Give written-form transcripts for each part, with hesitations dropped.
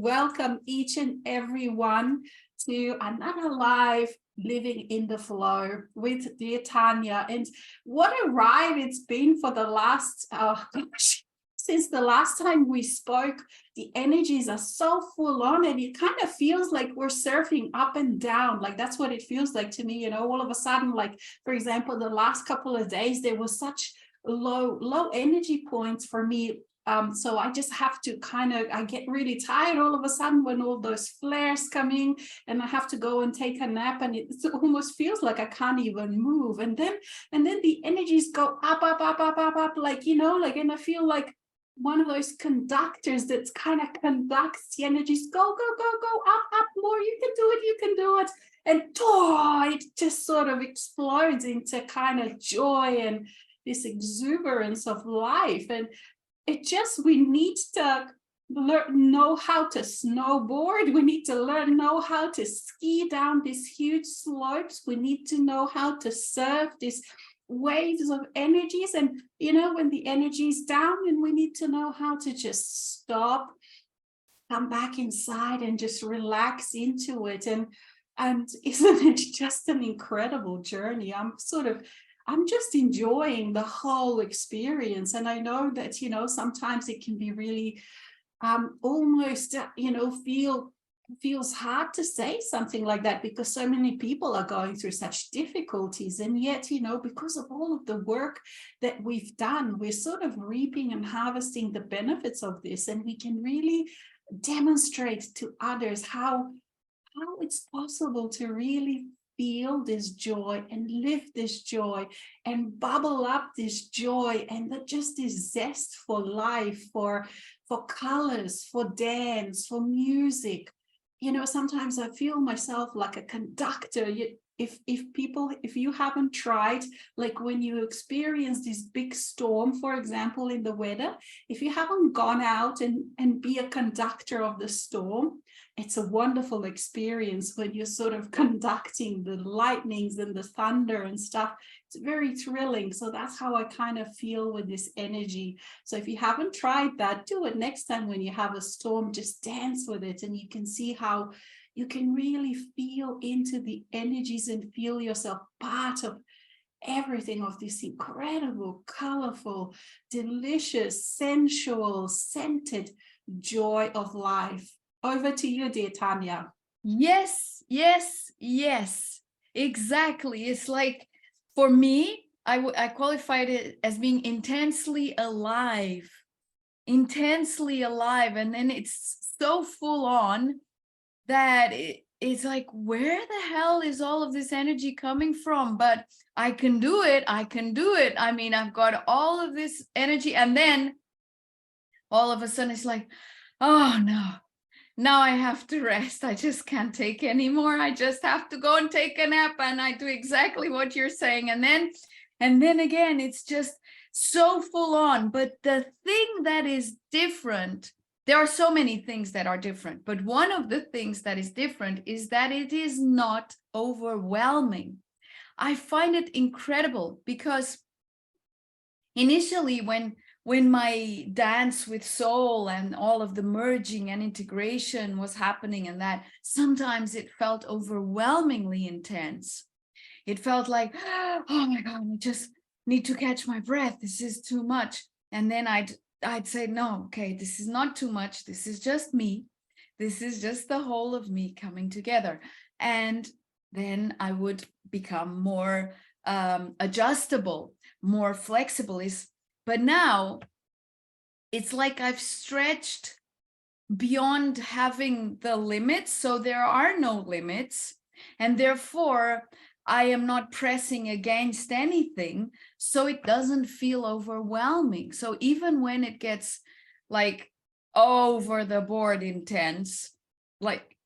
welcome each and every one to another live Living in the Flow with dear Tanya. And what a ride it's been for the last, since the last time we spoke. The energies are so full on, and it kind of feels like we're surfing up and down. Like that's what it feels like to me, all of a sudden, like, for example, the last couple of days, there was such low energy points for me. So I just have to I get really tired all of a sudden when all those flares come in, and I have to go and take a nap, and it almost feels like I can't even move. And then the energies go up, like, and I feel like one of those conductors that's kind of conducts the energies. Go up more. You can do it. And it just sort of explodes into kind of joy and this exuberance of life. And we need to know how to snowboard. We need to know how to ski down these huge slopes. We need to know how to surf these waves of energies. And when the energy is down, and we need to know how to just stop, come back inside, and just relax into it. And isn't it just an incredible journey? I'm just enjoying the whole experience. And I know that, sometimes it can be really almost, feels hard to say something like that, because so many people are going through such difficulties. And yet, because of all of the work that we've done, we're sort of reaping and harvesting the benefits of this. And we can really demonstrate to others how it's possible to really feel this joy and live this joy and bubble up this joy, and just this zest for life, for colors, for dance, for music. Sometimes I feel myself like a conductor. If you haven't tried, like when you experience this big storm, for example, in the weather, if you haven't gone out and be a conductor of the storm, it's a wonderful experience when you're sort of conducting the lightnings and the thunder and stuff. It's very thrilling. So that's how I kind of feel with this energy. So if you haven't tried that, do it next time when you have a storm. Just dance with it, and you can see how you can really feel into the energies and feel yourself part of everything, of this incredible, colorful, delicious, sensual, scented joy of life. Over to you, dear Tanya. Yes. Exactly. It's like, for me, I qualified it as being intensely alive. And then it's so full on that it's like, where the hell is all of this energy coming from? But I can do it. I mean, I've got all of this energy, and then all of a sudden it's like, oh no, now I have to rest. I just can't take anymore. I just have to go and take a nap. And I do exactly what you're saying. And then again, it's just so full on. But the thing that is different, there are so many things that are different, but one of the things that is different is that it is not overwhelming. I find it incredible, because initially when my dance with soul and all of the merging and integration was happening, and that sometimes it felt overwhelmingly intense. It felt like, oh my God, I just need to catch my breath. This is too much. And then I'd say, no, okay, this is not too much. This is just me. This is just the whole of me coming together. And then I would become more adjustable, more flexible. But now it's like I've stretched beyond having the limits. So there are no limits. And therefore, I am not pressing against anything, so it doesn't feel overwhelming. So even when it gets like over the board intense, like,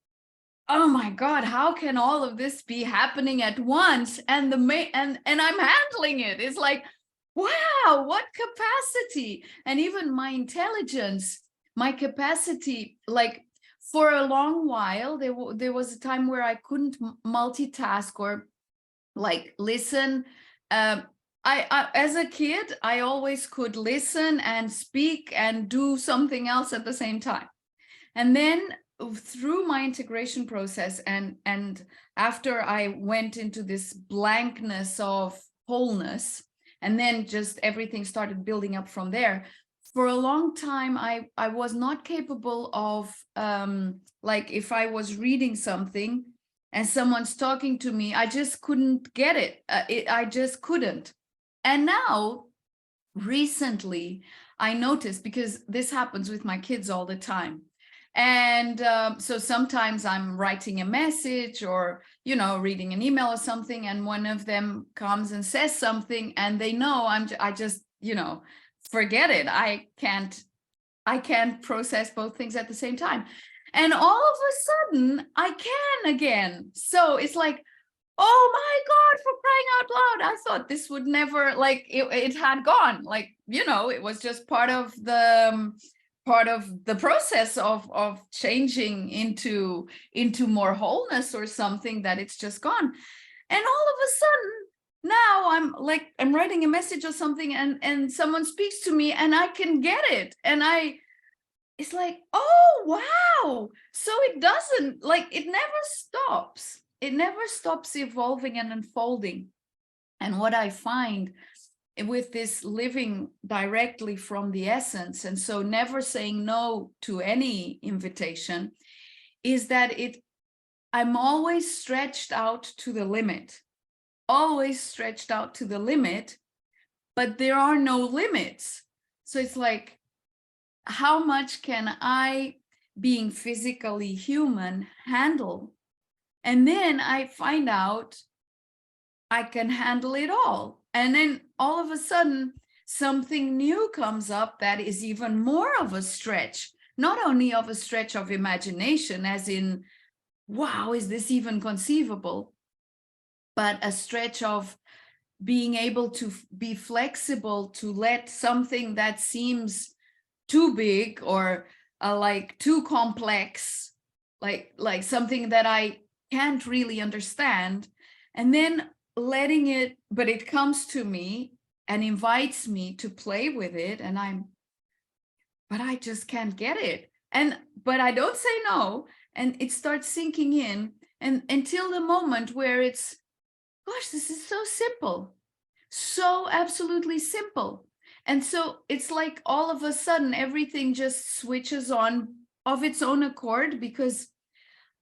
oh my God, how can all of this be happening at once? And and I'm handling it. It's like, wow, what capacity. And even my intelligence, my capacity, like for a long while, there was a time where I couldn't multitask or like listen. I as a kid, I always could listen and speak and do something else at the same time. And then through my integration process, and after I went into this blankness of wholeness, and then just everything started building up from there. For a long time, I was not capable of, like, if I was reading something and someone's talking to me, I just couldn't get it. I just couldn't. And now, recently, I noticed, because this happens with my kids all the time. And so sometimes I'm writing a message, or, you know, reading an email or something, and one of them comes and says something, and they know I just, you know, forget it. I can't process both things at the same time. And all of a sudden I can again. So it's like, oh my God, for crying out loud. I thought this would never, like, it had gone. Like, you know, it was just part of the process of changing into more wholeness or something, that it's just gone. And all of a sudden, now I'm writing a message or something, and someone speaks to me, and I can get it. And it's like, oh, wow. So it doesn't, like, it never stops. It never stops evolving and unfolding. And what I find with this living directly from the essence, and so never saying no to any invitation, is that I'm always stretched out to the limit, always stretched out to the limit, but there are no limits. So it's like, how much can I, being physically human, handle? And then I find out I can handle it all. And then all of a sudden, something new comes up that is even more of a stretch, not only of a stretch of imagination, as in, wow, is this even conceivable? But a stretch of being able to be flexible, to let something that seems too big, or like too complex, like something that I can't really understand, and then letting it, but it comes to me and invites me to play with it, and but I just can't get it. But I don't say no, and it starts sinking in, and until the moment where it's, gosh, this is so simple, so absolutely simple. And so it's like all of a sudden everything just switches on of its own accord, because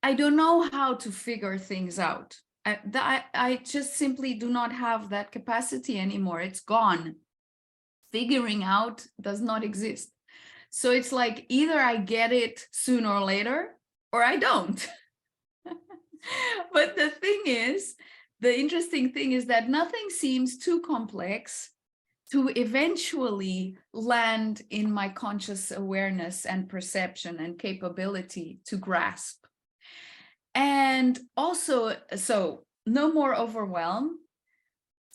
I don't know how to figure things out. I just simply do not have that capacity anymore. It's gone. Figuring out does not exist. So it's like, either I get it sooner or later, or I don't. But the interesting thing is that nothing seems too complex to eventually land in my conscious awareness and perception and capability to grasp. And also, so no more overwhelm.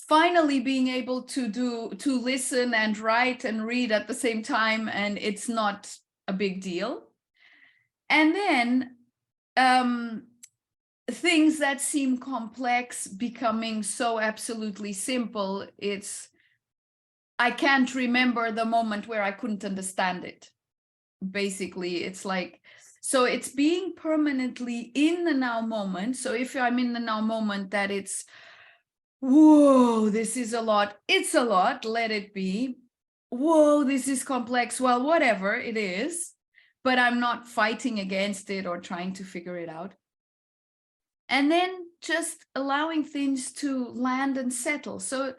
Finally being able to listen and write and read at the same time, and it's not a big deal. And then things that seem complex becoming so absolutely simple. I can't remember the moment where I couldn't understand it. Basically, it's like, so it's being permanently in the now moment. So if I'm in the now moment, that it's, whoa, this is a lot. It's a lot, let it be. Whoa, this is complex. Well, whatever it is, but I'm not fighting against it or trying to figure it out. And then just allowing things to land and settle. So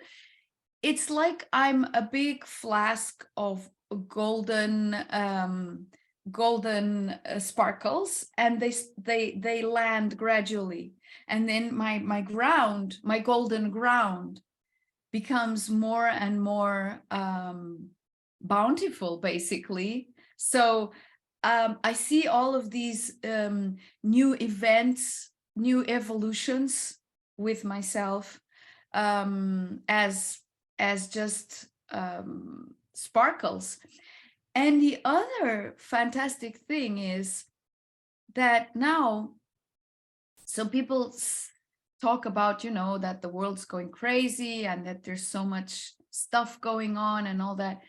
it's like I'm a big flask of golden sparkles, and they land gradually, and then my golden ground becomes more and more bountiful, basically. So I see all of these new events, new evolutions with myself as just sparkles. And the other fantastic thing is that now, so people talk about, you know, that the world's going crazy and that there's so much stuff going on and all that.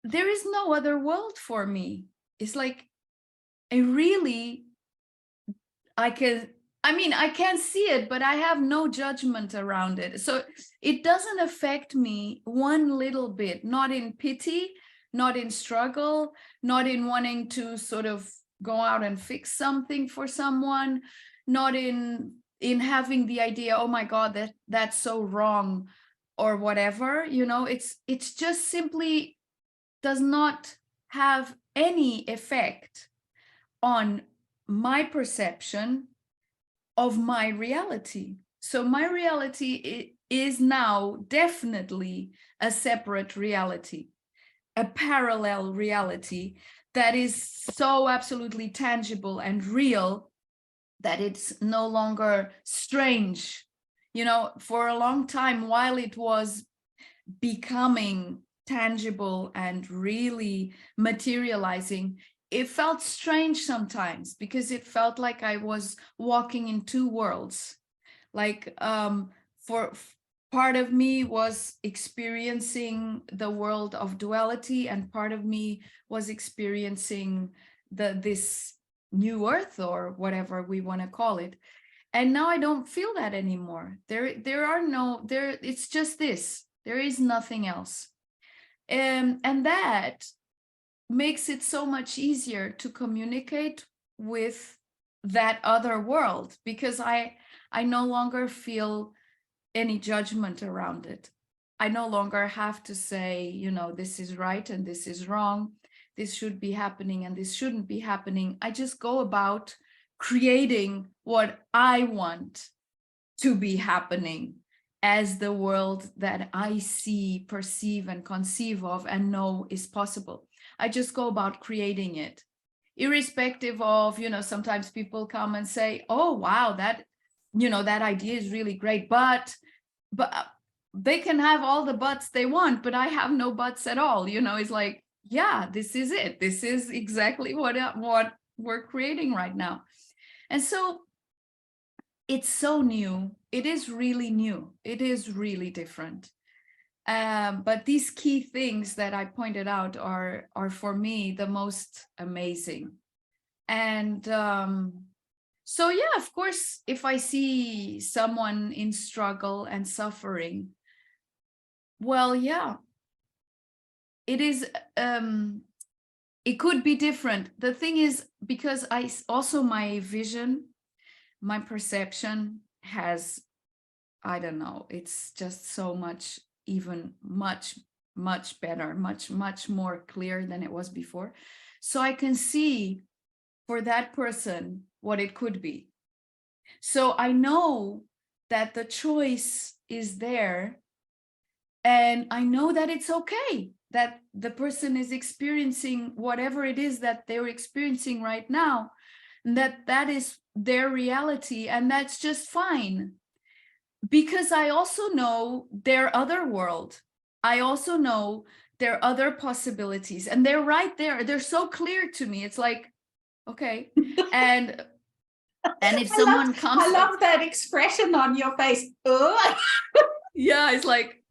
There is no other world for me. It's like really, I can't see it, but I have no judgment around it. So it doesn't affect me one little bit, not in pity, not in struggle, not in wanting to sort of go out and fix something for someone, not in having the idea, oh my God, that's so wrong or whatever, it's just simply does not have any effect on my perception of my reality. So my reality is now definitely a separate reality, a parallel reality that is so absolutely tangible and real that it's no longer strange. For a long time, while it was becoming tangible and really materializing, it felt strange sometimes because it felt like I was walking in two worlds. Like for part of me was experiencing the world of duality, and part of me was experiencing this new earth, or whatever we want to call it. And now I don't feel that anymore. It's just this. There is nothing else. And that makes it so much easier to communicate with that other world, because I no longer feel any judgment around it. I no longer have to say, this is right and this is wrong. This should be happening and this shouldn't be happening. I just go about creating what I want to be happening as the world that I see, perceive, and conceive of and know is possible. I just go about creating it, irrespective of, sometimes people come and say, oh, wow, that idea is really great, but they can have all the buts they want, but I have no buts at all. It's like, yeah, this is it. This is exactly what we're creating right now. And so it's so new. It is really new. It is really different. But these key things that I pointed out are for me the most amazing. And so, yeah, of course, if I see someone in struggle and suffering, well, yeah, it is, it could be different. The thing is, because my vision, my perception has, I don't know, it's just so much, even much better, much more clear than it was before. So I can see for that person what it could be. So I know that the choice is there, and I know that it's okay that the person is experiencing whatever it is that they're experiencing right now, and that is their reality, and that's just fine. Because I also know their other world. I also know their other possibilities, and they're right there. They're so clear to me. It's like, okay. And if someone comes, I love that expression on your face. Oh. Yeah, it's like,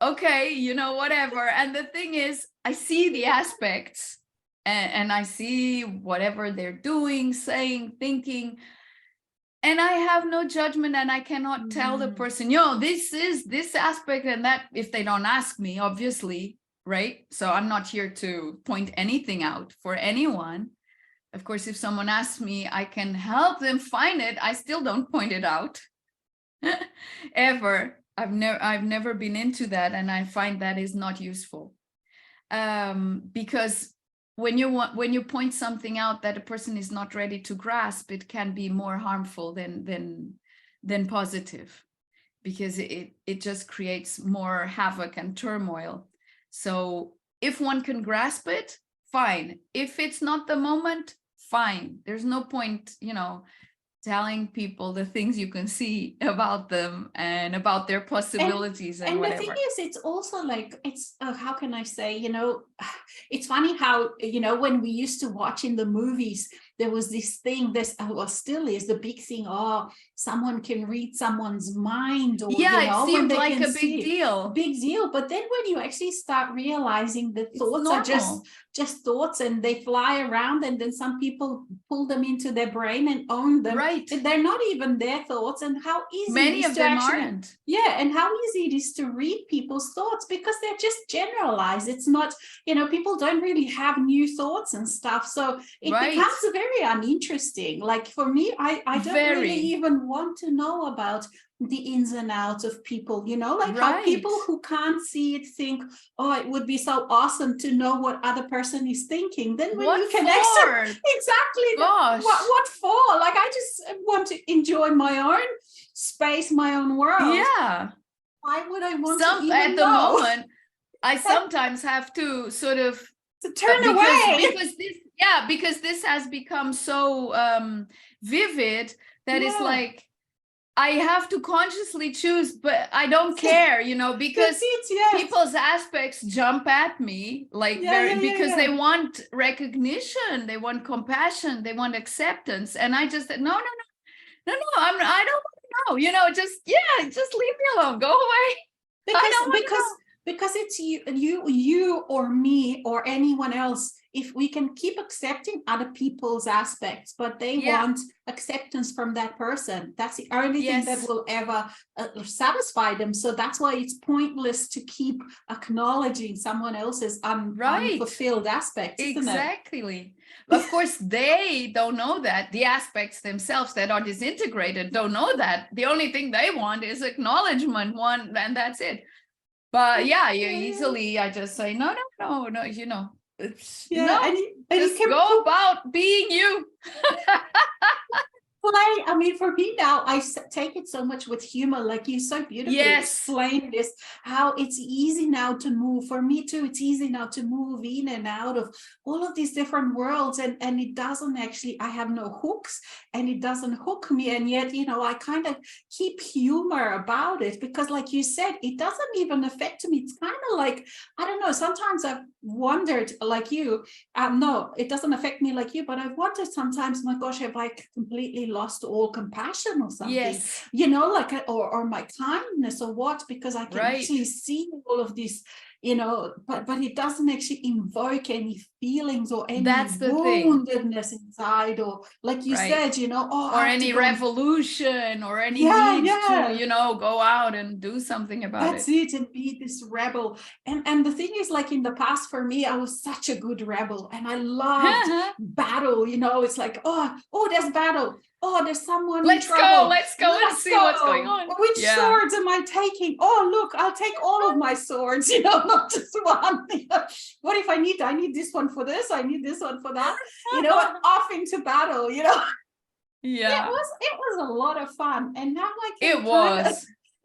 okay, whatever. And the thing is, I see the aspects, and I see whatever they're doing, saying, thinking, and I have no judgment, and I cannot tell the person, this is this aspect and that, if they don't ask me, obviously, right? So I'm not here to point anything out for anyone. Of course, if someone asks me, I can help them find it. I still don't point it out ever. I've never been into that, and I find that is not useful, because when you point something out that a person is not ready to grasp, it can be more harmful than positive, because it just creates more havoc and turmoil. So if one can grasp it, fine. If it's not the moment, fine. There's no point, telling people the things you can see about them and about their possibilities and whatever. The thing is, it's also like, it's how can I say, it's funny how, when we used to watch in the movies, there was this thing, still is the big thing, someone can read someone's mind, or it seemed like a big deal. But then when you actually start realizing the thoughts are just just thoughts and they fly around, and then some people pull them into their brain and own them. Right. And they're not even their thoughts, and how easy Many it is of to them actually, aren't. yeah, and how easy it is to read people's thoughts because they're just generalized. It's not, you know, people don't really have new thoughts and stuff. So it Right. becomes very uninteresting. Like for me, I don't really even want to know about the ins and outs of people, you know, like how people who can't see it think, oh, it would be so awesome to know what other person is thinking. Then when you can actually, exactly, what for? Like I just want to enjoy my own space, my own world. Yeah. Why would I want to even at the know? moment, I sometimes have to sort of to turn away because this has become so vivid that it's like I have to consciously choose, but I don't care, you know, because people's aspects jump at me like because they want recognition, they want compassion, they want acceptance, and I just no, I don't want to know, you know, just leave me alone, go away. Because it's you or me or anyone else. If we can keep accepting other people's aspects, but they want acceptance from that person, that's the only thing that will ever satisfy them. So that's why it's pointless to keep acknowledging someone else's unfulfilled aspects, isn't it? Of course, they don't know that. The aspects themselves that are disintegrated don't know that. The only thing they want is acknowledgement, and that's it. But easily I just say, no, you know, just go about being you. I mean, for me now, I take it so much with humor, like you so beautifully explained this, how it's easy now to move. For me too, it's easy now to move in and out of all of these different worlds, and it doesn't actually, I have no hooks, and it doesn't hook me, and yet, you know, I kind of keep humor about it, because like you said, it doesn't even affect me. It's kind of like, I don't know, sometimes I've wondered, like you, no, it doesn't affect me like you, but I've wondered sometimes, my gosh, have I completely lost all compassion or something, you know, like, or my kindness or what, because I can actually see all of this, you know, but it doesn't actually invoke any feelings or any woundedness inside, or like you said, you know, or any revolution or any need to, you know, go out and do something about That's it, and be this rebel. And the thing is, like in the past for me, I was such a good rebel, and I loved battle, you know. It's like, oh, there's battle. Oh, there's someone in trouble. Let's go and see what's going on. Which swords am I taking? Oh, look, I'll take all of my swords, you know, not just one. What if I need this one for this? I need this one for that. You know, off into battle, you know. It was a lot of fun. And now I can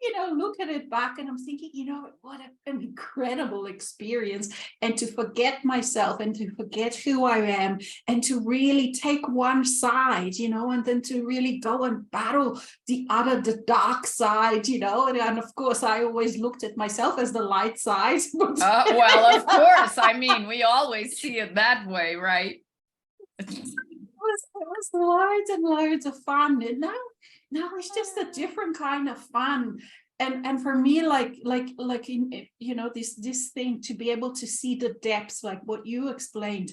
you know, look at it back, and I'm thinking, you know, what an incredible experience, and to forget myself and to forget who I am, and to really take one side, you know, and then to really go and battle the dark side, you know. And of course, I always looked at myself as the light side. Well, of course. I mean, we always see it that way, right? It was loads and loads of fun, and now it's just a different kind of fun. And for me, like in, you know, this thing, to be able to see the depths, like what you explained,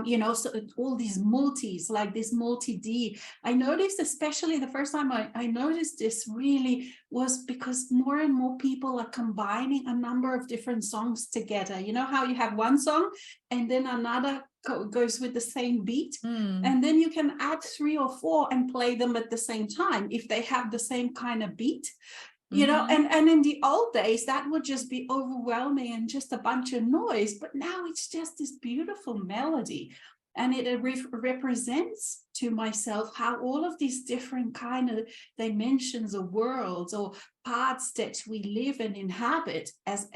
you know, so all these multis, like this multi-D, I noticed, especially the first time I noticed this really was because more and more people are combining a number of different songs together. You know how you have one song and then another goes with the same beat, and then you can add 3 or 4 and play them at the same time if they have the same kind of beat, you know. And in the old days that would just be overwhelming and just a bunch of noise, but now it's just this beautiful melody, and it represents to myself how all of these different kind of dimensions of worlds or parts that we live and inhabit as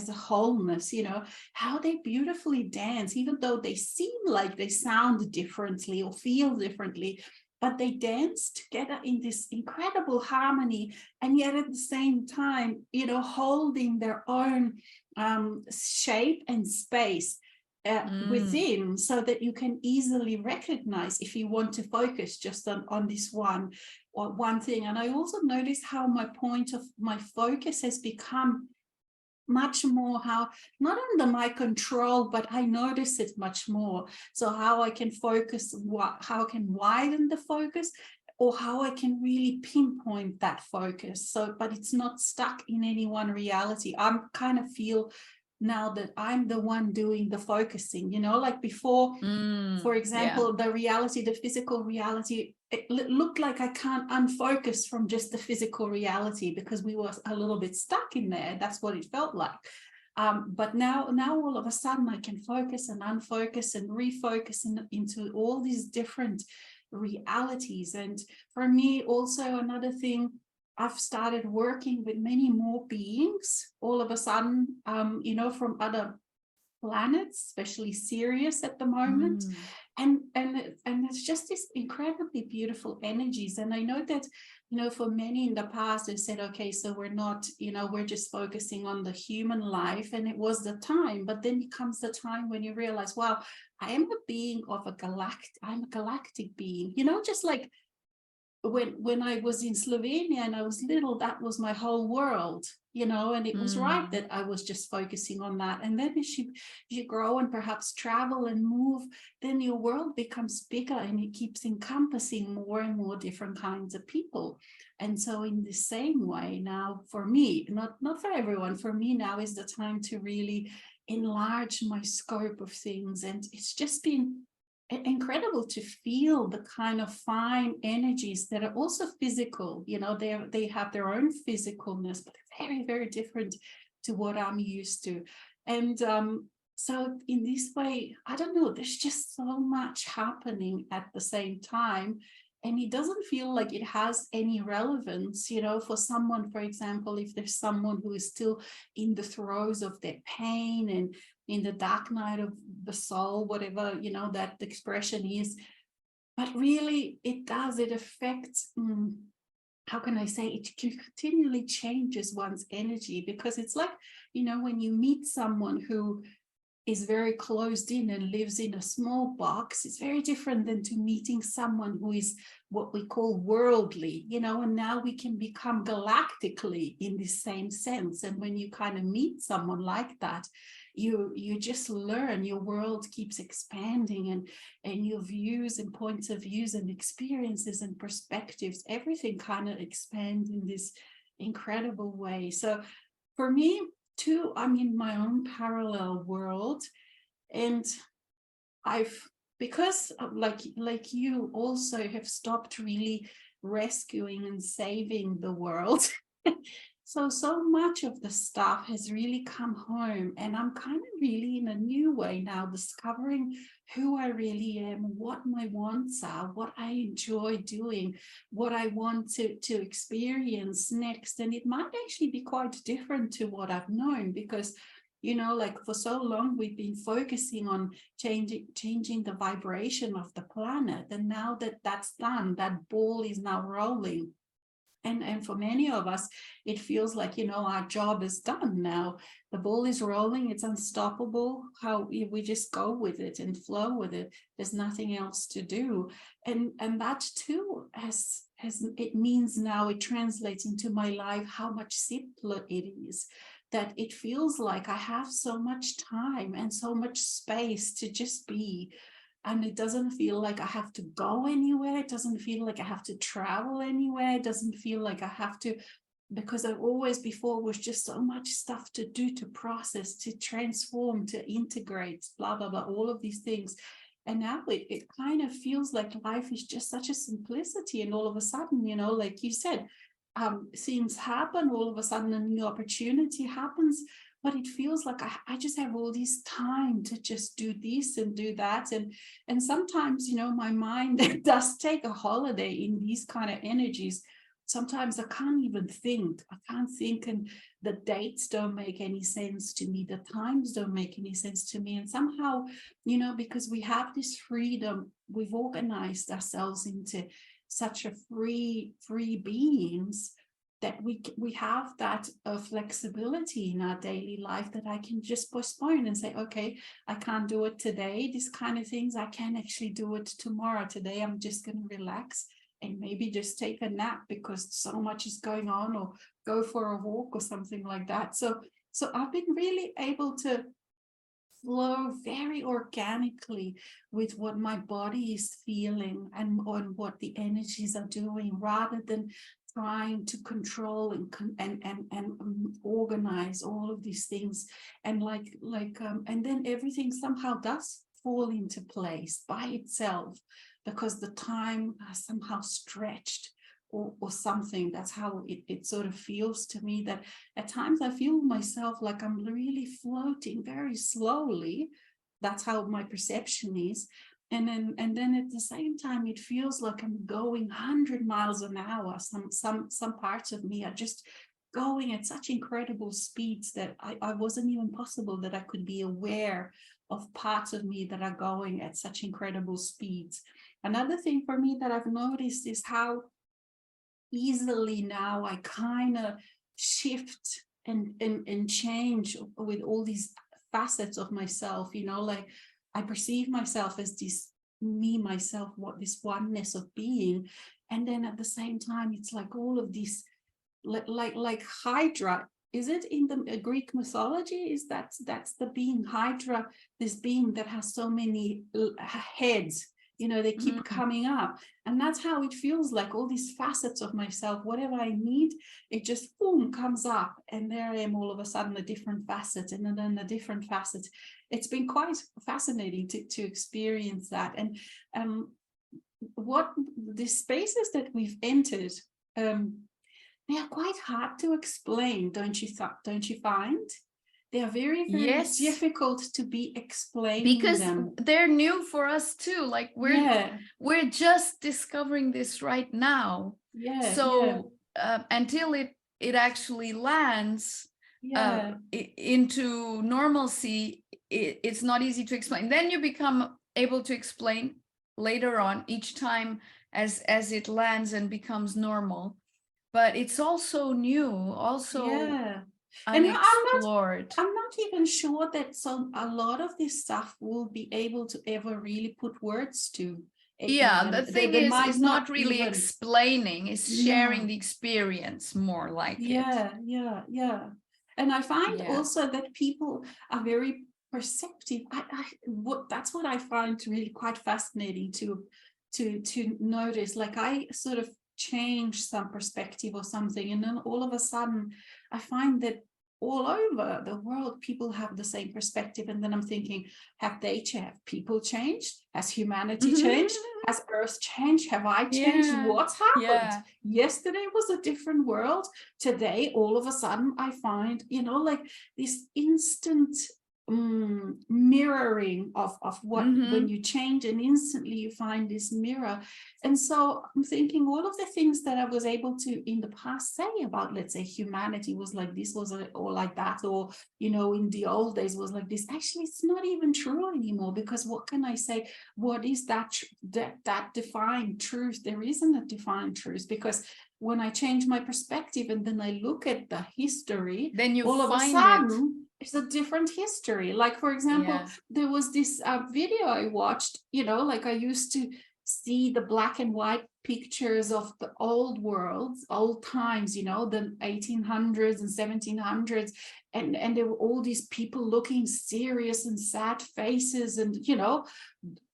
a wholeness, you know, how they beautifully dance, even though they seem like they sound differently or feel differently, but they dance together in this incredible harmony, and yet at the same time, you know, holding their own shape and space within, so that you can easily recognize if you want to focus just on this one thing. And I also noticed how my point of my focus has become much more how, not under my control, but I notice it much more. So how I can focus, how I can widen the focus, or how I can really pinpoint that focus. So, but it's not stuck in any one reality. I'm kind of feel now that I'm the one doing the focusing, you know, like before, for example, the reality, the physical reality, it looked like I can't unfocus from just the physical reality because we were a little bit stuck in there. That's what it felt like. But now all of a sudden I can focus and unfocus and refocus into all these different realities. And for me, also another thing, I've started working with many more beings all of a sudden, you know, from other planets, especially Sirius at the moment. And it's just this incredibly beautiful energies. And I know that, you know, for many in the past, they said, okay, so we're not, you know, we're just focusing on the human life. And it was the time, but then comes the time when you realize, wow, I am a being of I'm a galactic being, you know, just like when I was in Slovenia and I was little, that was my whole world, you know, and it was right that I was just focusing on that. And then as you grow and perhaps travel and move, then your world becomes bigger and it keeps encompassing more and more different kinds of people. And so in the same way now, for me, not for everyone, for me now is the time to really enlarge my scope of things. And it's just been incredible to feel the kind of fine energies that are also physical, you know, they have their own physicalness, but they're very, very different to what I'm used to. And so in this way, I don't know, there's just so much happening at the same time. And it doesn't feel like it has any relevance, you know, for someone, for example, if there's someone who is still in the throes of their pain and in the dark night of the soul, whatever, you know, that expression is. But really, it affects, how can I say, it continually changes one's energy, because it's like, you know, when you meet someone who is very closed in and lives in a small box, it's very different than to meeting someone who is what we call worldly, you know, and now we can become galactically in the same sense. And when you kind of meet someone like that, you just learn, your world keeps expanding, and your views and points of views and experiences and perspectives, everything kind of expands in this incredible way. So for me, too, I'm in my own parallel world, and because like you also have stopped really rescuing and saving the world. So much of the stuff has really come home, and I'm kind of really in a new way now discovering who I really am, what my wants are, what I enjoy doing, what I want to experience next. And it might actually be quite different to what I've known, because, you know, like for so long we've been focusing on changing the vibration of the planet. And now that that's done, that ball is now rolling. And for many of us, it feels like, you know, our job is done now. The ball is rolling, it's unstoppable. How we just go with it and flow with it. There's nothing else to do. And that too has it means now it translates into my life how much simpler it is. That it feels like I have so much time and so much space to just be. And it doesn't feel like I have to go anywhere. It doesn't feel like I have to travel anywhere. It doesn't feel like I have to, because I always before was just so much stuff to do, to process, to transform, to integrate, blah, blah, blah, all of these things. And now it kind of feels like life is just such a simplicity. And all of a sudden, you know, like you said, things happen, all of a sudden a new opportunity happens. But it feels like I just have all this time to just do this and do that. And sometimes, you know, my mind does take a holiday in these kind of energies. Sometimes I can't even think. I can't think, and the dates don't make any sense to me. The times don't make any sense to me. And somehow, you know, because we have this freedom, we've organized ourselves into such a free beings, that we have that flexibility in our daily life, that I can just postpone and say, okay, I can't do it today, these kind of things, I can actually do it tomorrow. Today I'm just going to relax and maybe just take a nap because so much is going on, or go for a walk or something like that. So So I've been really able to flow very organically with what my body is feeling and on what the energies are doing, rather than trying to control and organize all of these things. And and then everything somehow does fall into place by itself, because the time has somehow stretched or something. That's how it sort of feels to me, that at times I feel myself like I'm really floating very slowly. That's how my perception is. And then at the same time, it feels like I'm going 100 miles an hour. Some parts of me are just going at such incredible speeds that I wasn't even possible that I could be aware of parts of me that are going at such incredible speeds. Another thing for me that I've noticed is how easily now I kind of shift and change with all these facets of myself, like I perceive myself as this me, myself, what this oneness of being. And then at the same time, it's like all of this, like Hydra. Is it in the Greek mythology? Is that's the being Hydra, this being that has so many heads, they keep coming up. And that's how it feels like, all these facets of myself, whatever I need, it just boom comes up, and there I am all of a sudden, a different facet, and then a different facet. It's been quite fascinating to experience that. And what the spaces that we've entered, they are quite hard to explain, don't you find? They are very, very difficult to be explained, because them. They're new for us too. Like we're just discovering this right now. So until it actually lands into normalcy, it's not easy to explain. Then you become able to explain later on, each time as it lands and becomes normal. But it's also new, also unexplored. I'm not even sure that a lot of this stuff will be able to ever really put words to. Yeah, the thing is not really explaining, is sharing the experience more like it. Yeah. And I find also that people are very perceptive. That's what I find really quite fascinating to notice. Like I sort of change some perspective or something, and then all of a sudden I find that all over the world people have the same perspective, and then I'm thinking, have people changed? Has humanity changed? Has Earth changed? Have I changed? What's happened? Yesterday was a different world. Today all of a sudden I find like this instant mirroring of what when you change, and instantly you find this mirror. And so I'm thinking, all of the things that I was able to in the past say about, let's say, humanity was like this, or like that, or in the old days was like this, actually it's not even true anymore. Because what can I say? What is that defined truth? There isn't a defined truth, because when I change my perspective and then I look at the history, then you all of a sudden it's a different history. Like, for example, there was this video I watched, like I used to see the black and white pictures of the old worlds, old times, the 1800s and 1700s, and there were all these people looking serious and sad faces, and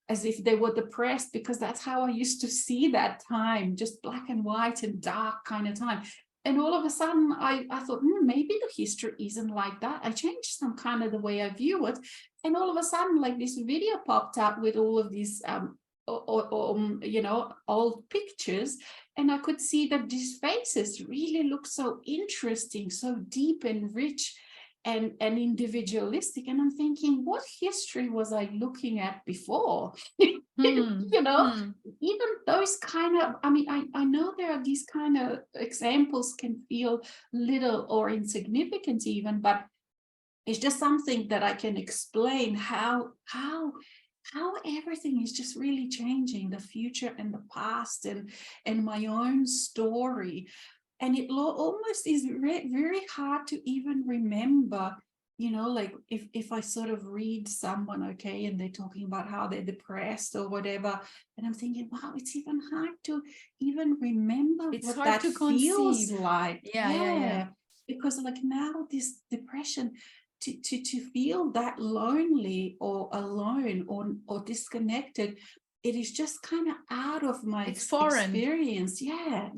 as if they were depressed, because that's how I used to see that time, just black and white and dark kind of time. And all of a sudden I thought, maybe the history isn't like that. I changed some kind of the way I view it. And all of a sudden, like, this video popped up with all of these old pictures, and I could see that these faces really look so interesting, so deep and rich and individualistic. And I'm thinking, what history was I looking at before? Even those kind of, I know there are these kind of examples can feel little or insignificant even, but it's just something that I can explain how everything is just really changing, the future and the past and my own story. And it almost is very hard to even remember, like if I sort of read someone, okay, and they're talking about how they're depressed or whatever, and I'm thinking, wow, it's even hard to even remember what that feels like. Yeah. because like now this depression, to feel that lonely or alone or disconnected, it is just kind of out of my It's foreign. experience. Yeah,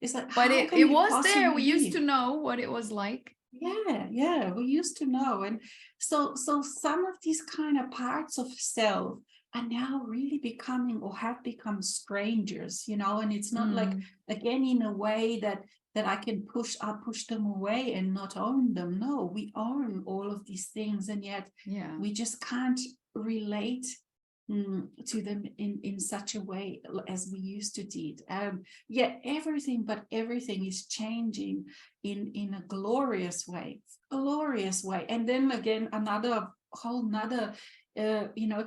it's like, But how can it you was there. possibly We used be? to know what it was like. Yeah, we used to know. And so some of these kind of parts of self are now really becoming or have become strangers, and it's not like, again, in a way that I can push them away and not own them. No, we own all of these things, and yet we just can't relate to them in such a way as we used to did. Yeah, everything is changing in a glorious way. And then again, another whole nother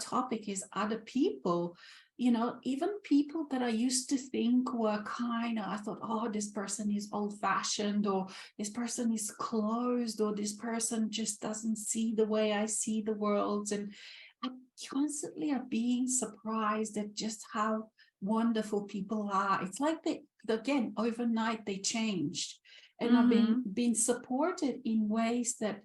topic is other people. Even people that I used to think were kind of, I thought, oh, this person is old-fashioned, or this person is closed, or this person just doesn't see the way I see the world. And I constantly are being surprised at just how wonderful people are. It's like again, overnight they changed. And I've been supported in ways that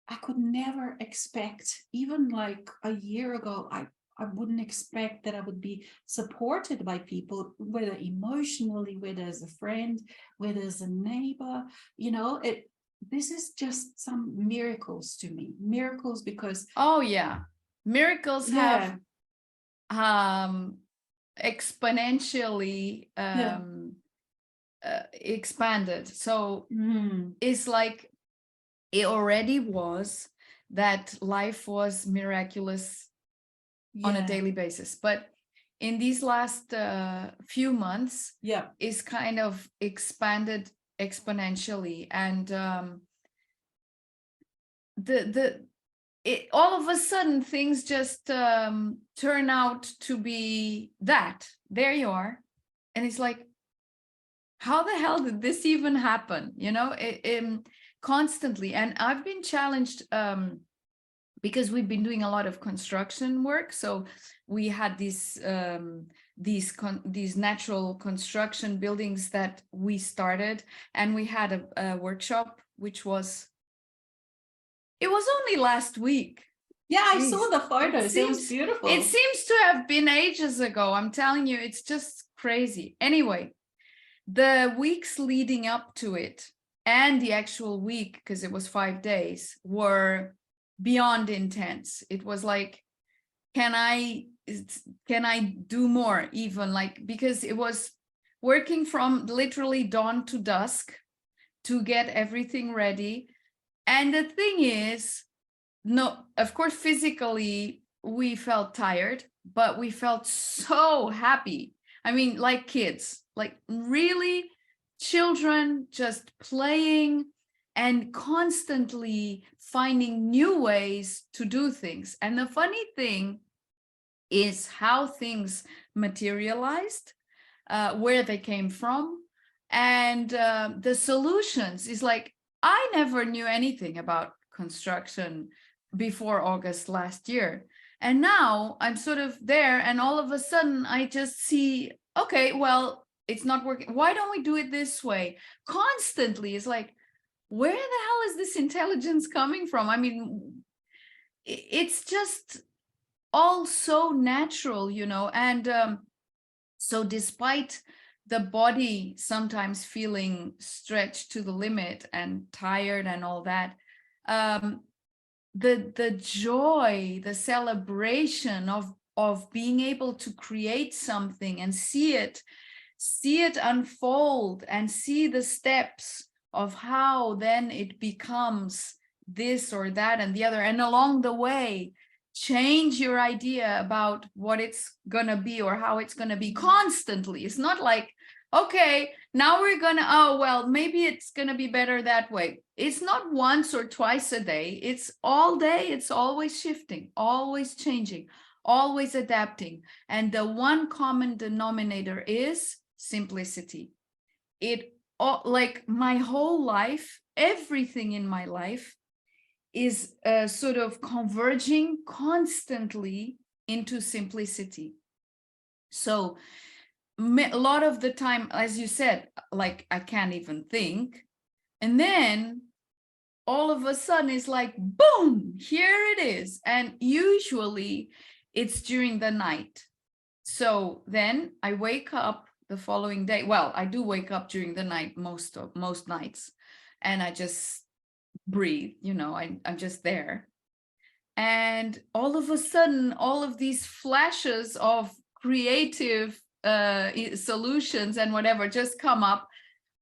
I could never expect. Even like a year ago, I wouldn't expect that I would be supported by people, whether emotionally, whether as a friend, whether as a neighbor. This is just some miracles to me. Miracles because Miracles have exponentially expanded. So it's like it already was that life was miraculous on a daily basis, but in these last few months is kind of expanded exponentially. And all of a sudden things just turn out to be that. There you are. And it's like, how the hell did this even happen? Constantly. And I've been challenged because we've been doing a lot of construction work. So we had these natural construction buildings that we started, and we had a workshop, which was, it was only last week. Yeah, I saw the photos. It was beautiful. It seems to have been ages ago. I'm telling you, it's just crazy. Anyway, the weeks leading up to it and the actual week, because it was 5 days, were beyond intense. It was like, can I do more, even, like, because it was working from literally dawn to dusk to get everything ready. And the thing is, no, of course, physically we felt tired, but we felt so happy. I mean, like kids, like really children just playing and constantly finding new ways to do things. And the funny thing is how things materialized, where they came from, and the solutions. Is like, I never knew anything about construction before August last year. And now I'm sort of there, and all of a sudden I just see, okay, well, it's not working. Why don't we do it this way? Constantly. It's like, where the hell is this intelligence coming from? I mean, it's just all so natural, and so despite the body sometimes feeling stretched to the limit and tired and all that, the joy, the celebration of being able to create something and see it unfold, and see the steps of how then it becomes this or that and the other, and along the way change your idea about what it's gonna be or how it's gonna be constantly. It's not like, okay, now we're gonna, oh, well, maybe it's gonna be better that way. It's not once or twice a day. It's all day. It's always shifting, always changing, always adapting. And the one common denominator is simplicity. Like my whole life, everything in my life is sort of converging constantly into simplicity. So a lot of the time, as you said, like, I can't even think. And then all of a sudden it's like, boom, here it is. And usually it's during the night. So then I wake up the following day. Well, I do wake up during the night most nights, and I just breathe, you know, I'm just there. And all of a sudden, all of these flashes of creative solutions and whatever just come up,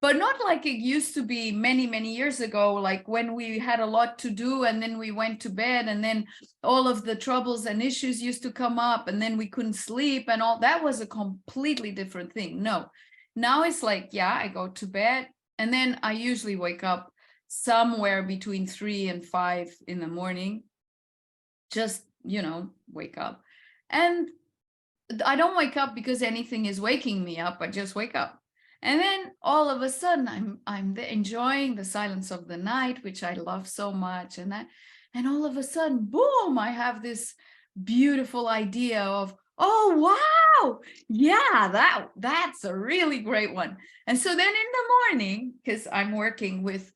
but not like it used to be many, many years ago, like when we had a lot to do and then we went to bed and then all of the troubles and issues used to come up and then we couldn't sleep and all. That was a completely different thing. No, now it's like, yeah, I go to bed and then I usually wake up somewhere between 3 and 5 in the morning. Just, you know, wake up. And I don't wake up because anything is waking me up. I just wake up. And then all of a sudden I'm enjoying the silence of the night, which I love so much. And all of a sudden, boom, I have this beautiful idea of, oh, wow, yeah, that's a really great one. And so then in the morning, because I'm working with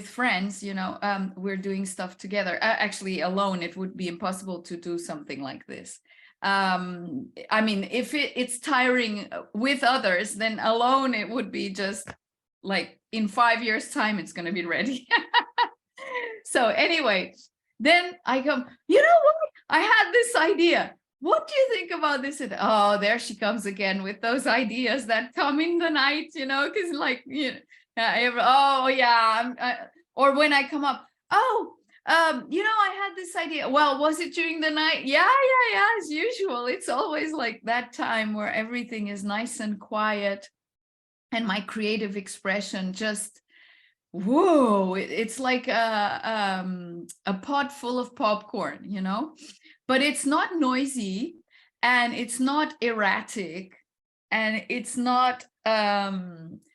friends, you know, we're doing stuff together. Actually, alone, it would be impossible to do something like this. I mean, if it's tiring with others, then alone it would be just like in 5 years' time, it's going to be ready. So anyway, then I come, you know what? I had this idea. What do you think about this? And, oh, there she comes again with those ideas that come in the night, you know, because like, you know, oh yeah, or when I come up, oh, you know, I had this idea. Well, was it during the night? Yeah, as usual. It's always like that time where everything is nice and quiet and my creative expression just, whoa, it's like a pot full of popcorn, you know, but it's not noisy and it's not erratic and it's not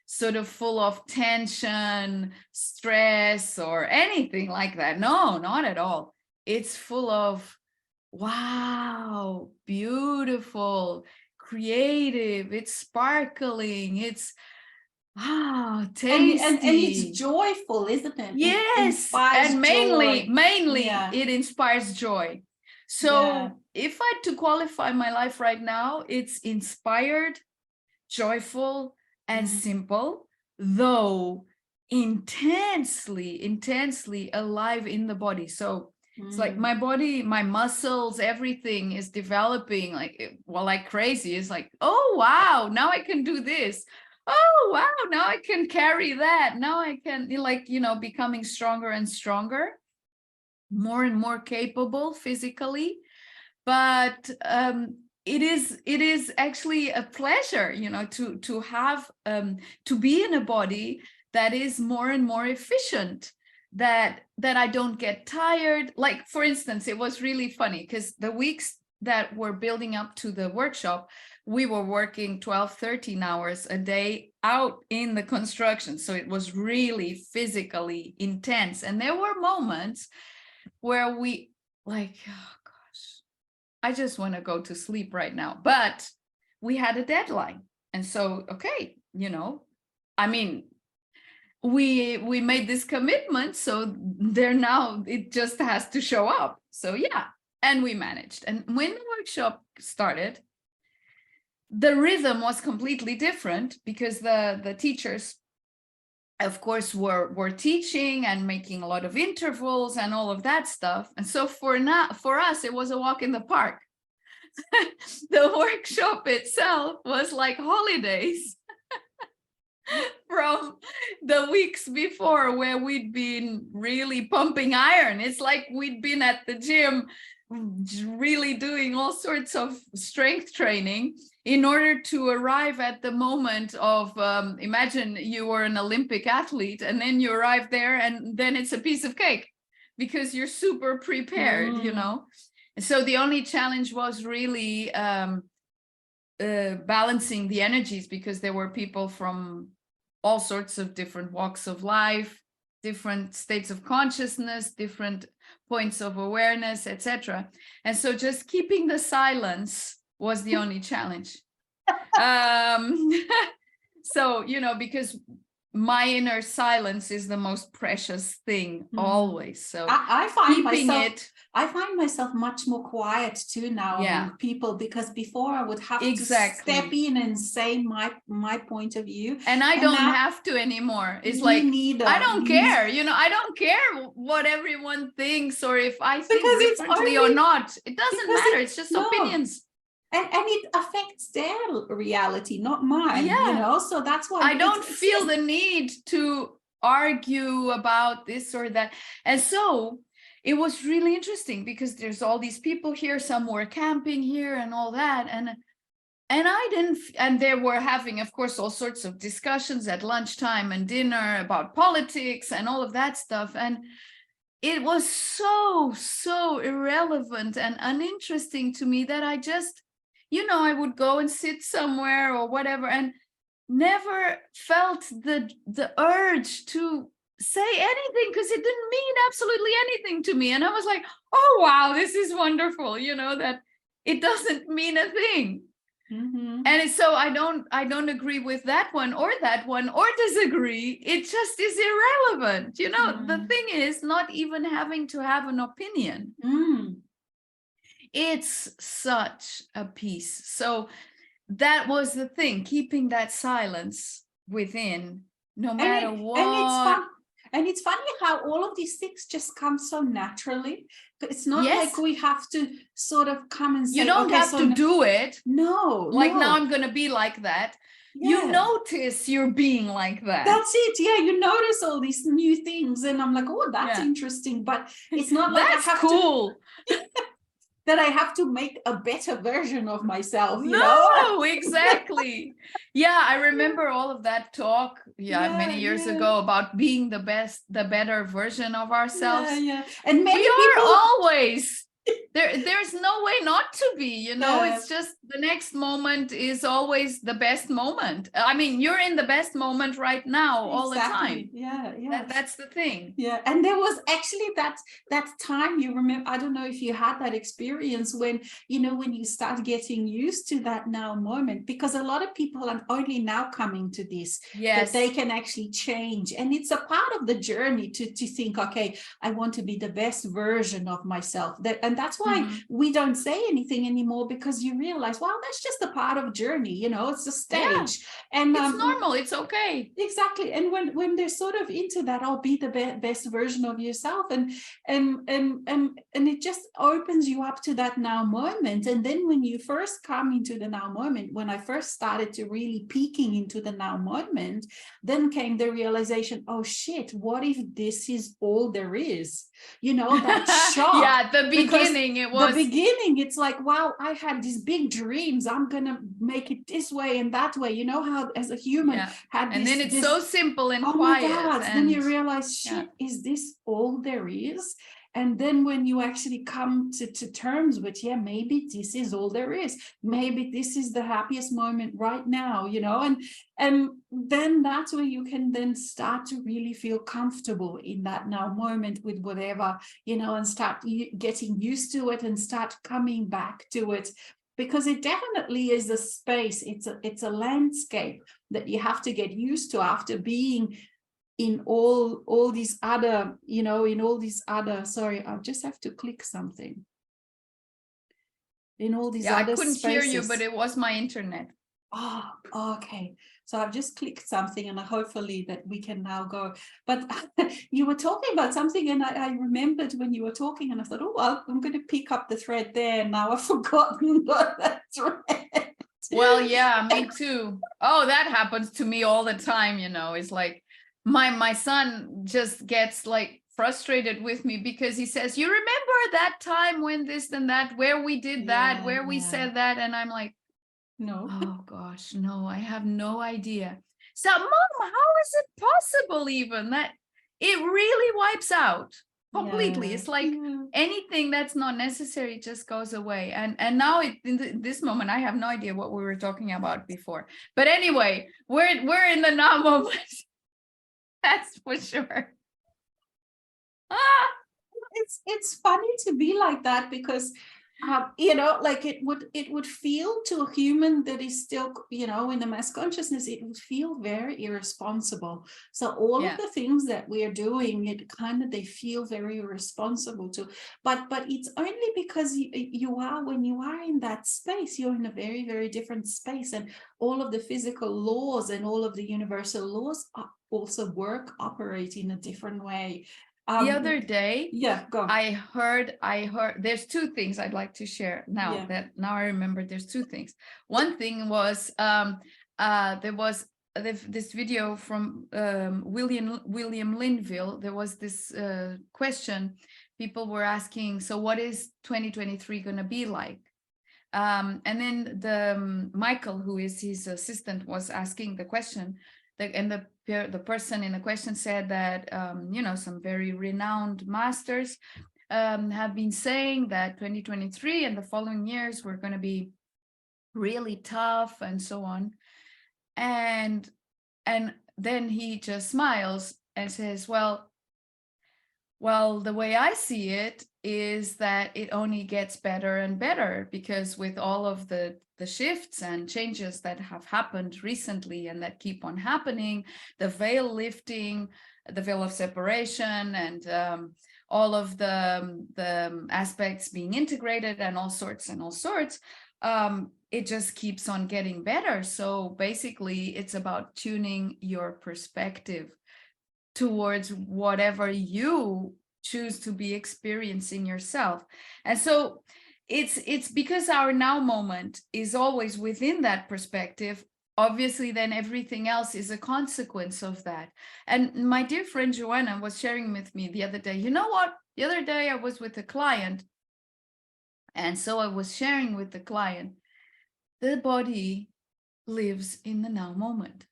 sort of full of tension, stress, or anything like that. No, not at all. It's full of, wow, beautiful, creative, it's sparkling, it's tasty. And it's joyful, isn't it? Yes, and mainly it inspires joy. So if I had to qualify my life right now, it's inspired, joyful, and simple, though intensely alive in the body. So it's like my body, my muscles, everything is developing like crazy. It's like, oh wow, now I can do this. Oh wow, now I can carry that. Now I can, like, you know, becoming stronger and stronger, more and more capable physically. But it is actually a pleasure, you know, to have to be in a body that is more and more efficient, that I don't get tired. Like, for instance, it was really funny because the weeks that were building up to the workshop, we were working 12-13 hours a day out in the construction. So it was really physically intense. And there were moments where we like, oh gosh, I just want to go to sleep right now. But we had a deadline. And so, okay, you know, I mean, we made this commitment. So there now it just has to show up. So yeah, and we managed. And when the workshop started, the rhythm was completely different because the teachers, of course, were teaching and making a lot of intervals and all of that stuff. And so for us, it was a walk in the park. The workshop itself was like holidays from the weeks before, where we'd been really pumping iron. It's like we'd been at the gym really doing all sorts of strength training in order to arrive at the moment of, imagine you were an Olympic athlete and then you arrive there and then it's a piece of cake because you're super prepared, you know. So the only challenge was really balancing the energies, because there were people from all sorts of different walks of life, different states of consciousness, different points of awareness, etc. And so just keeping the silence was the only challenge. So, you know, because my inner silence is the most precious thing always. So I find keeping myself it. I find myself much more quiet too now among people, because before I would have to step in and say my point of view. And I don't have to anymore. It's like, neither. I don't care, you know, I don't care what everyone thinks, or if I think Because it's differently only, or not. It doesn't matter. It's just opinions. And it affects their reality, not mine, you know, so that's why I don't feel the need to argue about this or that. And so it was really interesting, because there's all these people here, some were camping here and all that, and I didn't, and they were having, of course, all sorts of discussions at lunchtime and dinner about politics and all of that stuff, and it was so irrelevant and uninteresting to me that I just, you know, I would go and sit somewhere or whatever, and never felt the urge to say anything, because it didn't mean absolutely anything to me. And I was like, oh wow, this is wonderful, you know, that it doesn't mean a thing. And so I don't agree with that one or disagree. It just is irrelevant, you know. The thing is not even having to have an opinion. It's such a peace. So that was the thing, keeping that silence within, no matter what. And it's funny how all of these things just come so naturally. It's not like we have to sort of come and say, you don't have to do it. No. Like, now I'm going to be like that. You notice you're being like that. That's it. Yeah, you notice all these new things, and I'm like, oh, that's interesting. But it's not like that's cool. That I have to make a better version of myself, you know? No, exactly. Yeah, I remember all of that talk, many years ago, about being the better version of ourselves. And many people are always, there's no way not to be, you know. It's just the next moment is always the best moment. I mean, you're in the best moment right now all the time. That's the thing. And there was actually that time, you remember, I don't know if you had that experience when, you know, when you start getting used to that now moment, because a lot of people are only now coming to this, that they can actually change. And it's a part of the journey to think, okay, I want to be the best version of myself. And that's why we don't say anything anymore, because you realize, well, that's just a part of journey, you know, it's a stage. And it's normal, it's okay. Exactly. And when they're sort of into that, I'll be the best version of yourself, and it just opens you up to that now moment. And then when you first come into the now moment, when I first started to really peeking into the now moment, then came the realization, oh shit, what if this is all there is? You know, that shock. The beginning, it's like, wow, I had these big dreams, I'm gonna make it this way and that way, you know, how as a human had this, and then it's so simple and quiet. My God. And then you realize, shit, is this all there is? And then when you actually come to terms with, maybe this is all there is. Maybe this is the happiest moment right now, you know, and then that's where you can then start to really feel comfortable in that now moment with whatever, you know, and start getting used to it and start coming back to it. Because it definitely is a space, it's a landscape that you have to get used to after being in all these other, you know, in all these other, sorry, I just have to click something. In all these other I couldn't spaces. hear you, but it was my internet. Oh, okay. So I've just clicked something, and hopefully that we can now go. But you were talking about something, and I remembered when you were talking, and I thought, oh, well, I'm going to pick up the thread there. And now I've forgotten that thread. Well, yeah, me too. Oh, that happens to me all the time, you know. It's like my son just gets like frustrated with me, because he says, you remember that time when this and that, where we did that, where we said that, and I'm like, no. Oh gosh, no, I have no idea. So, Mom, how is it possible even that it really wipes out completely? It's like anything that's not necessary just goes away. And now in this moment, I have no idea what we were talking about before. But anyway, we're in the now moment. That's for sure. It's funny to be like that, because You know, like it would feel to a human that is still, you know, in the mass consciousness, it would feel very irresponsible. So all of Yeah. the things that we are doing, it kind of, they feel very irresponsible to, but it's only because you are, when you are in that space, you're in a very, very different space, and all of the physical laws and all of the universal laws also operate in a different way. The other day, Yeah, go on. I heard, there's two things I'd like to share now. Yeah. Now I remember there's two things. One thing was, there was this video from William Linville. There was this question people were asking, so what is 2023 going to be like? And then Michael, who is his assistant, was asking the question, and the person in the question said that you know, some very renowned masters have been saying that 2023 and the following years were going to be really tough and so on. And then he just smiles and says, well, the way I see it is that it only gets better and better, because with all of the shifts and changes that have happened recently and that keep on happening, the veil lifting, the veil of separation, and all of the aspects being integrated, and all sorts, it just keeps on getting better. So basically, it's about tuning your perspective towards whatever you choose to be experiencing yourself. And so it's because our now moment is always within that perspective. Obviously, then everything else is a consequence of that. And my dear friend Joanna was sharing with me the other day, you know what? The other day I was with a client, and so I was sharing with the client, the body lives in the now moment.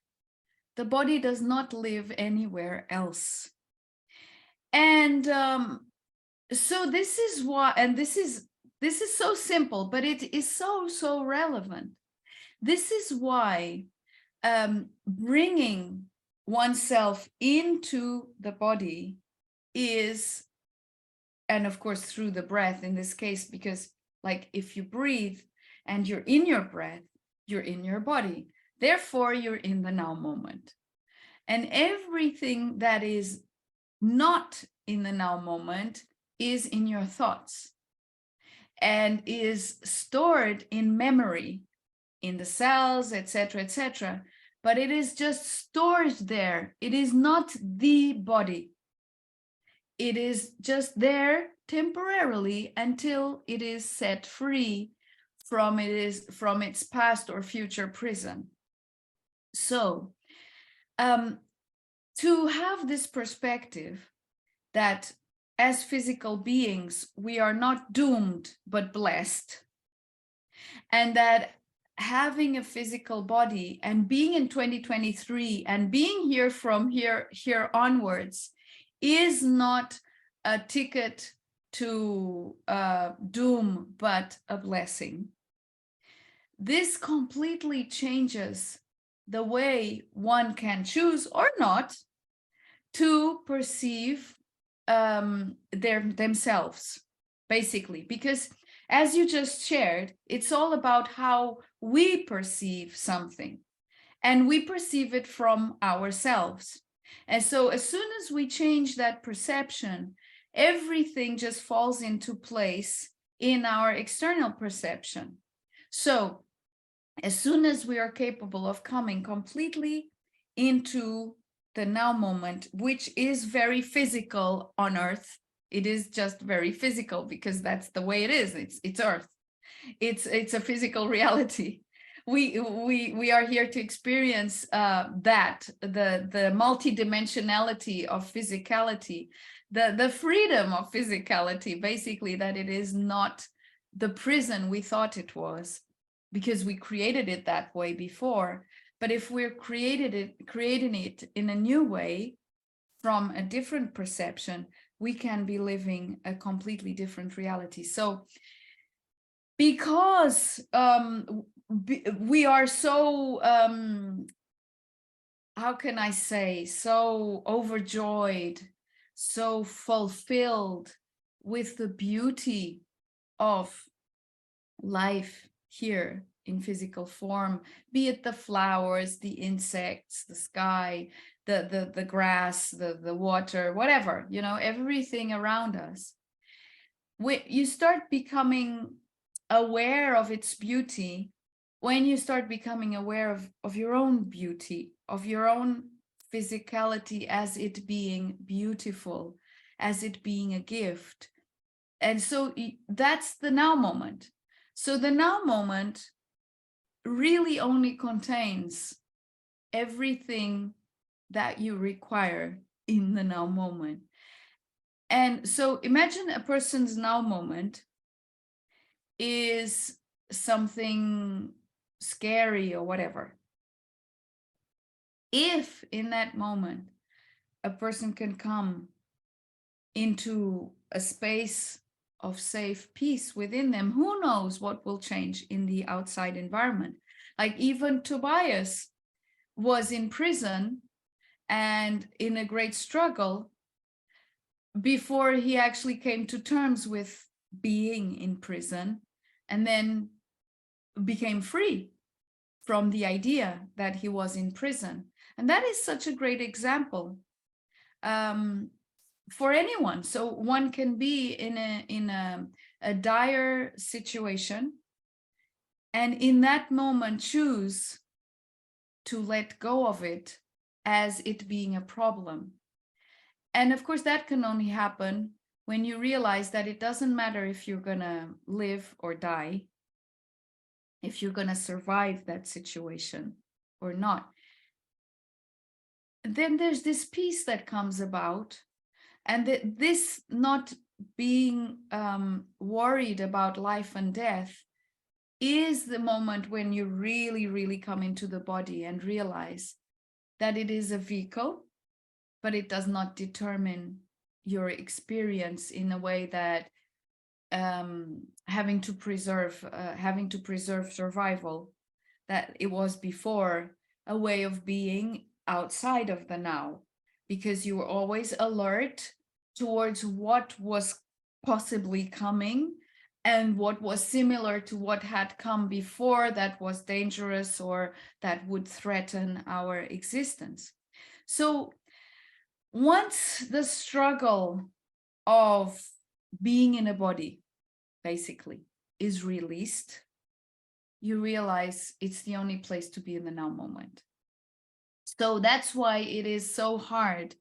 The body does not live anywhere else. And so this is why, and this is so simple, but it is so relevant. This is why bringing oneself into the body is, and of course through the breath in this case, because like if you breathe and you're in your breath, you're in your body. Therefore, you're in the now moment. And everything that is not in the now moment is in your thoughts and is stored in memory, in the cells, etc., etc. But it is just stored there. It is not the body. It is just there temporarily until it is set free from its past or future prison. So to have this perspective that as physical beings, we are not doomed, but blessed. And that having a physical body and being in 2023 and being here from here onwards is not a ticket to doom, but a blessing. This completely changes the way one can choose or not to perceive themselves, basically, because as you just shared, it's all about how we perceive something, and we perceive it from ourselves. And so as soon as we change that perception, everything just falls into place in our external perception. So as soon as we are capable of coming completely into the now moment, which is very physical on Earth, it is just very physical because that's the way it is. It's Earth. It's a physical reality. We are here to experience that the multidimensionality of physicality, the freedom of physicality, basically, that it is not the prison we thought it was, because we created it that way before. But if we're creating it in a new way, from a different perception, we can be living a completely different reality. So because we are so, how can I say, so overjoyed, so fulfilled with the beauty of life here in physical form, be it the flowers, the insects, the sky, the grass, the water, whatever, you know, everything around us. You start becoming aware of its beauty when you start becoming aware of your own beauty, of your own physicality as it being beautiful, as it being a gift. And so that's the now moment. So the now moment really only contains everything that you require in the now moment. And so imagine a person's now moment is something scary or whatever. If in that moment a person can come into a space of safe peace within them, who knows what will change in the outside environment. Like even Tobias was in prison and in a great struggle before he actually came to terms with being in prison, and then became free from the idea that he was in prison. And that is such a great example for anyone. So one can be in a dire situation, and in that moment choose to let go of it as it being a problem. And of course, that can only happen when you realize that it doesn't matter if you're gonna live or die, if you're gonna survive that situation or not. Then there's this peace that comes about, and this not being worried about life and death is the moment when you really, really come into the body and realize that it is a vehicle, but it does not determine your experience in a way that having to preserve survival, that it was before a way of being outside of the now, because you were always alert towards what was possibly coming and what was similar to what had come before that was dangerous or that would threaten our existence. So once the struggle of being in a body basically is released, you realize it's the only place to be in the now moment. So that's why it is so hard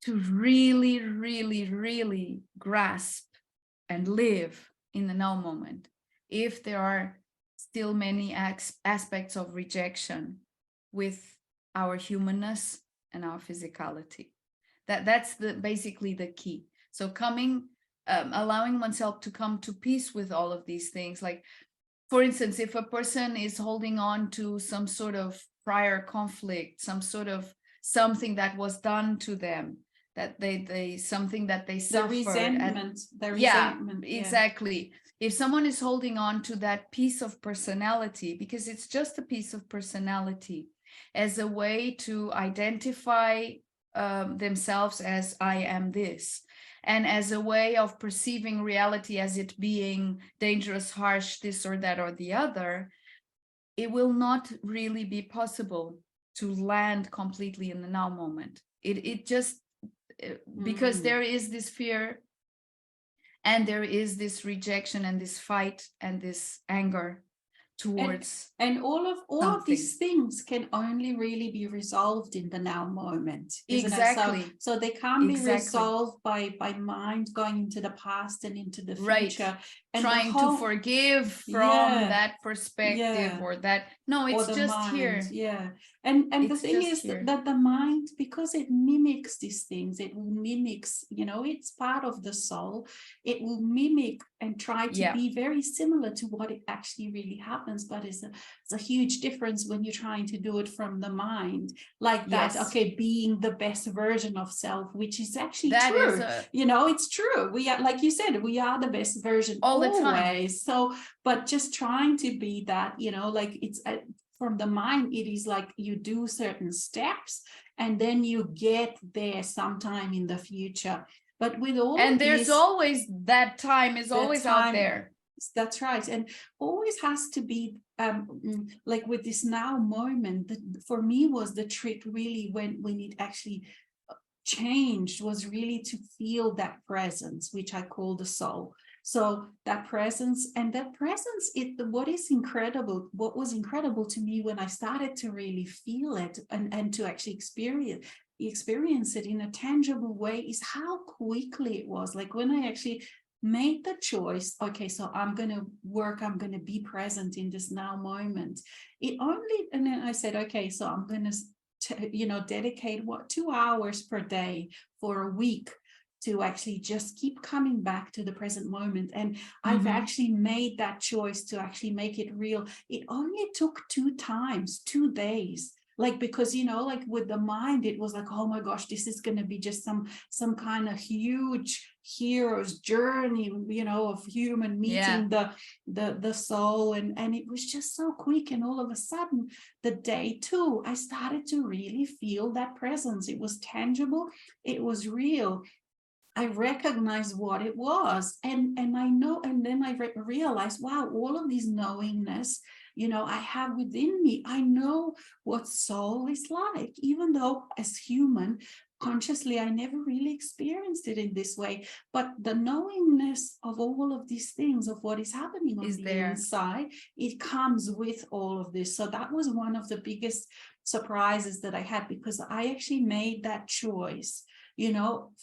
to really, really, really grasp and live in the now moment if there are still many aspects of rejection with our humanness and our physicality. That's basically the key. So allowing oneself to come to peace with all of these things. Like, for instance, if a person is holding on to some sort of prior conflict, some sort of something that was done to them, that something that they suffered. The resentment. Yeah, exactly. If someone is holding on to that piece of personality, because it's just a piece of personality, as a way to identify themselves as I am this, and as a way of perceiving reality as it being dangerous, harsh, this or that or the other, it will not really be possible to land completely in the now moment. It just, because there is this fear and there is this rejection and this fight and this anger towards and all of these things can only really be resolved in the now moment, isn't exactly it? So they can't be resolved by mind going into the past and into the future, and trying to forgive from that perspective or that. No, it's just mind, here. And the thing is that the mind, because it mimics these things, it will mimics, you know, it's part of the soul, it will mimic and try to be very similar to what it actually really happens. But it's a huge difference when you're trying to do it from the mind, like that. Okay, being the best version of self, which is actually true. You know, it's true. We are, like you said, we are the best version all the time. So, but just trying to be that, you know, like it's from the mind, it is like you do certain steps and then you get there sometime in the future. But with all and there's always that time is always out there. That's right. And always has to be like with this now moment that for me was the trick really when it actually changed was really to feel that presence, which I call the soul. So that presence, and that presence, what was incredible to me when I started to really feel it and to actually experience it in a tangible way, is how quickly it was. Like when I actually made the choice, okay, so I'm going to be present in this now moment. And then I said, okay, so I'm going to dedicate 2 hours per day for a week to actually just keep coming back to the present moment. And I've actually made that choice to actually make it real. It only took 2 days. Like, because, like with the mind, it was like, oh my gosh, this is going to be just some kind of huge hero's journey, of human meeting the soul. And it was just so quick. And all of a sudden, the day 2, I started to really feel that presence. It was tangible. It was real. I recognized what it was, and I know, and then I realized, wow, all of these knowingness, I have within me. I know what soul is like, even though as human, consciously, I never really experienced it in this way. But the knowingness of all of these things, of what is happening on the inside, it comes with all of this. So that was one of the biggest surprises that I had, because I actually made that choice,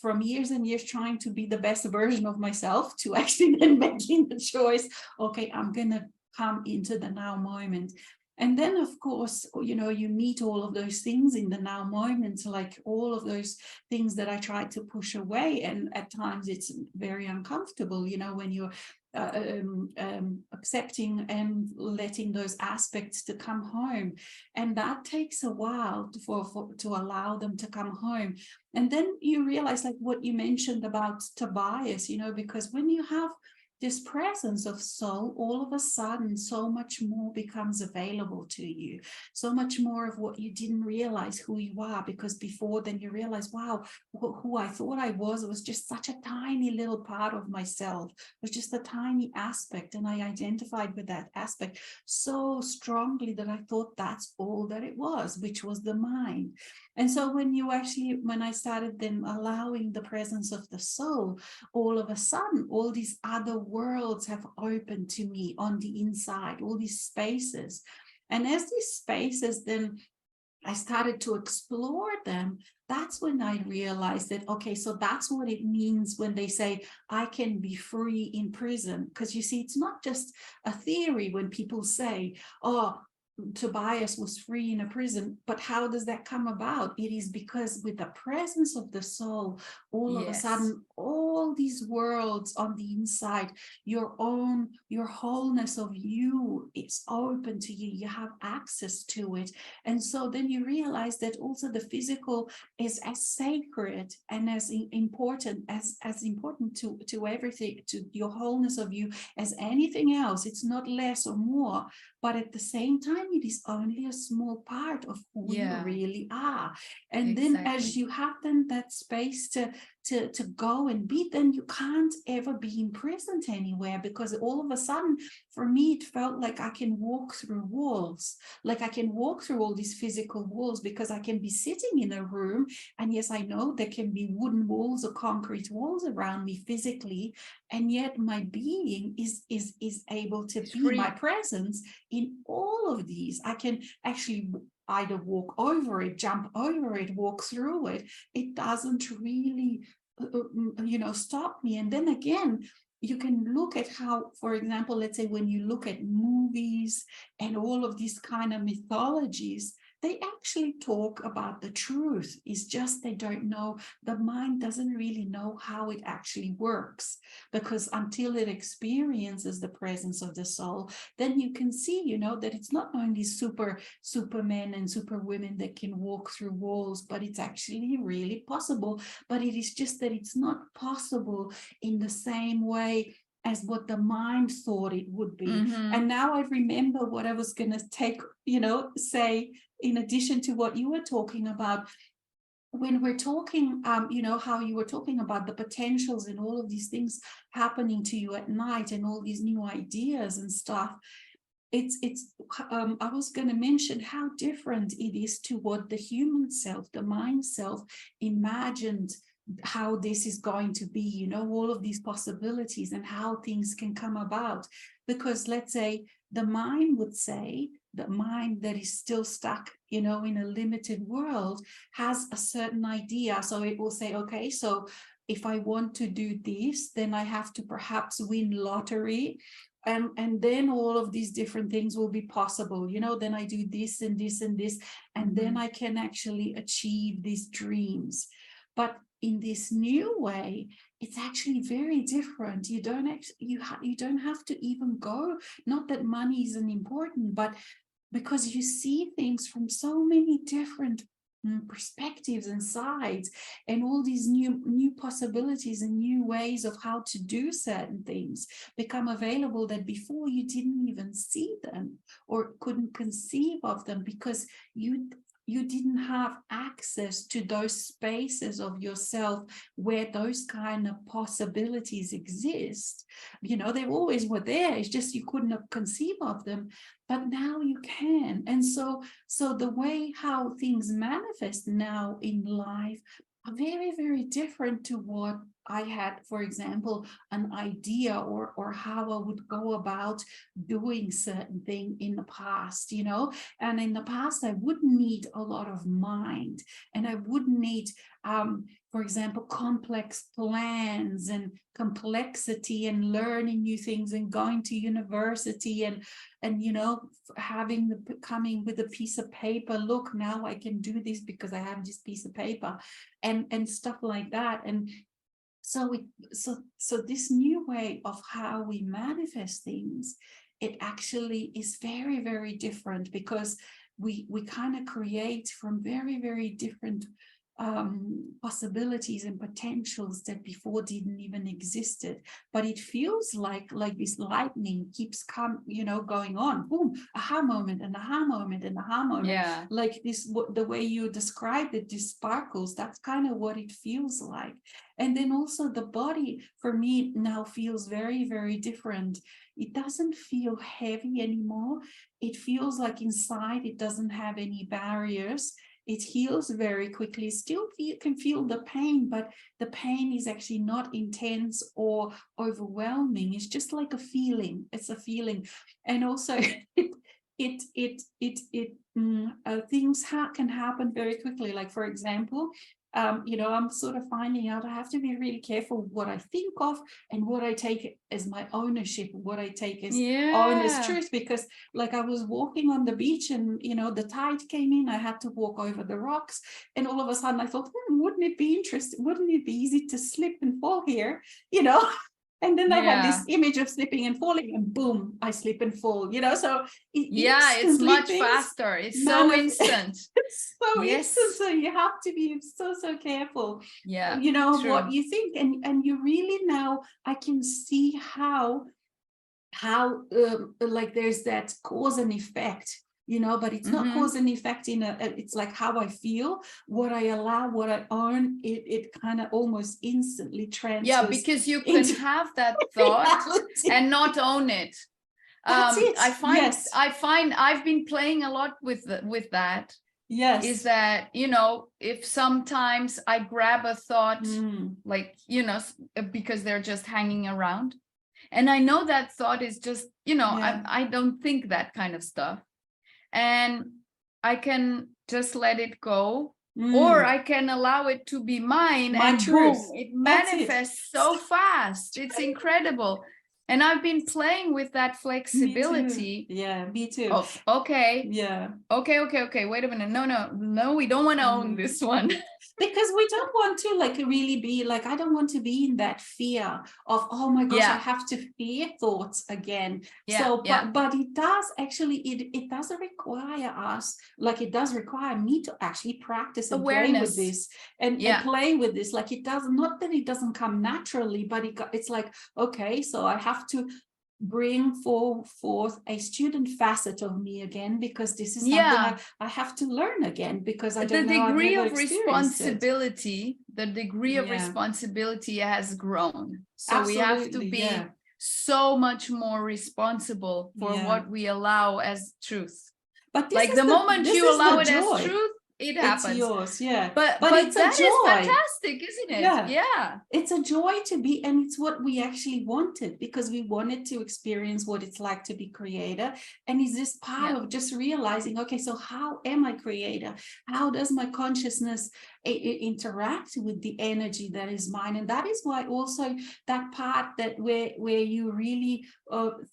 from years and years trying to be the best version of myself, to actually then making the choice, okay, I'm going to come into the now moment. And then, of course, you meet all of those things in the now moment, like all of those things that I tried to push away. And at times it's very uncomfortable, when you're accepting and letting those aspects to come home. And that takes a while to allow them to come home. And then you realize, like what you mentioned about Tobias, because when you have this presence of soul, all of a sudden, so much more becomes available to you. So much more of what you didn't realize who you are, because before then you realize, wow, who I thought I was just such a tiny little part of myself. It was just a tiny aspect. And I identified with that aspect so strongly that I thought that's all that it was, which was the mind. And so when I started then allowing the presence of the soul, all of a sudden, all these other worlds have opened to me on the inside, all these spaces. And as these spaces, then I started to explore them. That's when I realized that, okay, so that's what it means when they say, I can be free in prison. Because you see, it's not just a theory when people say, oh, Tobias was free in a prison, but how does that come about? It is because with the presence of the soul, all of a sudden, all these worlds on the inside, your wholeness of you, it's open to you. You have access to it. And so then you realize that also the physical is as sacred and as important to everything, to your wholeness of you, as anything else. It's not less or more, but at the same time, it is only a small part of who you really are. And then as you have then that space to go and be, then you can't ever be imprisoned anywhere, because all of a sudden, for me, it felt like I can walk through walls, like I can walk through all these physical walls, because I can be sitting in a room, and yes, I know there can be wooden walls or concrete walls around me physically, and yet my being is able to be free. My presence in all of these. I can actually either walk over it, jump over it, walk through it. It doesn't really, stop me. And then again, you can look at how, for example, let's say when you look at movies and all of these kind of mythologies, they actually talk about the truth. It's just they don't know, the mind doesn't really know how it actually works, because until it experiences the presence of the soul, then you can see, that it's not only supermen and superwomen that can walk through walls, but it's actually really possible. But it is just that it's not possible in the same way as what the mind thought it would be. And now I remember what I was going to say, in addition to what you were talking about. when we're talking, you know, how you were talking about the potentials and all of these things happening to you at night and all these new ideas and stuff, I was going to mention how different it is to what the human self, the mind self, imagined how this is going to be, you know, all of these possibilities and how things can come about. Because let's say the mind would say, the mind that is still stuck, you know, in a limited world has a certain idea. So it will say, okay, so if I want to do this, then I have to perhaps win lottery. And then all of these different things will be possible, you know, then I do this and this and this, and then I can actually achieve these dreams. But in this new way, it's actually very different. You don't have to even go, not that money isn't important, but because you see things from so many different perspectives and sides, and all these new possibilities and new ways of how to do certain things become available that before you didn't even see them or couldn't conceive of them, because you didn't have access to those spaces of yourself where those kind of possibilities exist. You know, they always were there, it's just you couldn't have conceived of them, but now you can. And so the way how things manifest now in life are very, very different to what I had, for example, an idea or how I would go about doing certain thing in the past, you know. And in the past, I wouldn't need a lot of mind, and I wouldn't need, for example, complex plans and complexity and learning new things and going to university and you know, coming with a piece of paper, look, now I can do this because I have this piece of paper and stuff like that. And so this new way of how we manifest things, it actually is very, very different, because we kind of create from very, very different possibilities and potentials that before didn't even existed. But it feels like this lightning keeps going on, boom, aha moment and aha moment and aha moment. Yeah. Like this, the way you described it, these sparkles, that's kind of what it feels like. And then also the body for me now feels very, very different. It doesn't feel heavy anymore. It feels like inside it doesn't have any barriers. It heals very quickly. Still can feel the pain, but the pain is actually not intense or overwhelming. It's just like a feeling. It's a feeling. And also things can happen very quickly. Like, for example, you know, I'm sort of finding out I have to be really careful what I think of and what I take as my ownership, what I take as honest truth. Because like I was walking on the beach and, you know, the tide came in, I had to walk over the rocks. And all of a sudden I thought, wouldn't it be interesting? Wouldn't it be easy to slip and fall here? You know? And then I had this image of slipping and falling, and boom, I slip and fall, you know, so it's much faster. It's so instant. It's so instant. So you have to be so careful, you know, what you think. And you really now, I can see how like there's that cause and effect, you know, but it's not cause and effect it's like how I feel, what I allow, what I own, it kind of almost instantly transfers. Yeah, because you can have that thought and not own it. That's it. I find I've been playing a lot with that. Yes. Is that, you know, if sometimes I grab a thought, like, you know, because they're just hanging around, and I know that thought is just, you know, I don't think that kind of stuff. And I can just let it go, or I can allow it to be mine, and truth. Boom, it manifests so fast. It's incredible. And I've been playing with that flexibility. Me too. Of, okay. Okay. Wait a minute. No, we don't want to own this one. Because we don't want to like really be like, I don't want to be in that fear of, oh my gosh, I have to fear thoughts again. But it does actually, it doesn't require us, like it does require me to actually practice and play with this and play with this. Like it does, not that it doesn't come naturally, but it's like, okay, so I have to bring forth a student facet of me again, because this is something Yeah. I have to learn again, because I The don't know, I've degree never of experienced it. responsibility, Yeah, has grown. So we have to absolutely. be Yeah, so much more responsible for yeah. what we allow as truth. But Like the moment you this is allow the it as joy. truth, it It's happens. yours. Yeah, But it's a that is joy. fantastic, isn't it? Yeah. Yeah. It's a joy to be, and it's what we actually wanted, because we wanted to experience what it's like to be creator. And is this part of just realizing, okay, so how am I creator? How does my consciousness interact with the energy that is mine? And that is why also that part that where you really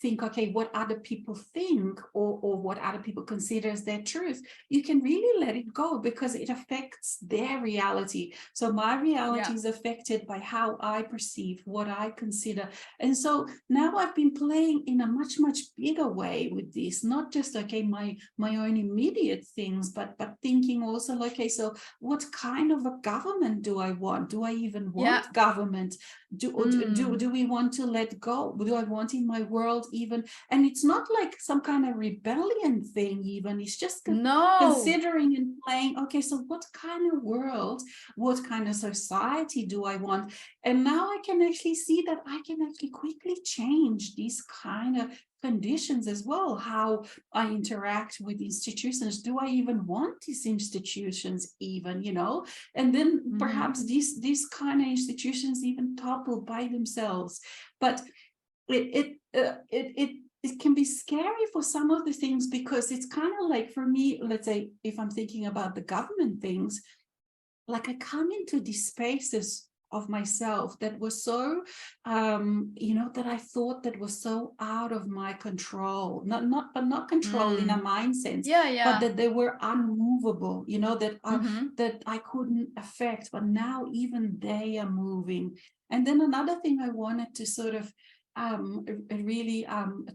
think, okay, what other people think, or what other people consider as their truth, you can really let it go, because it affects their reality. So my reality is affected by how I perceive, what I consider. And so now I've been playing in a much bigger way with this, not just, okay, my own immediate things, but thinking also like, okay, so what kind of a government do I want? Do I even want government? Do we want to let go? Do I want in my world even? And it's not like some kind of rebellion thing even, it's just considering and playing, okay, so what kind of world, what kind of society do I want? And now I can actually see that I can actually quickly change these kind of conditions as well, how I interact with institutions. Do I even want these institutions even, you know? And then perhaps these kind of institutions even topple by themselves. But it can be scary for some of the things, because it's kind of like, for me, let's say if I'm thinking about the government things, like I come into these spaces of myself that was so, you know, that I thought that was so out of my control, not control in a mind sense, but that they were unmovable, you know, that I couldn't affect, but now even they are moving. And then another thing I wanted to sort of really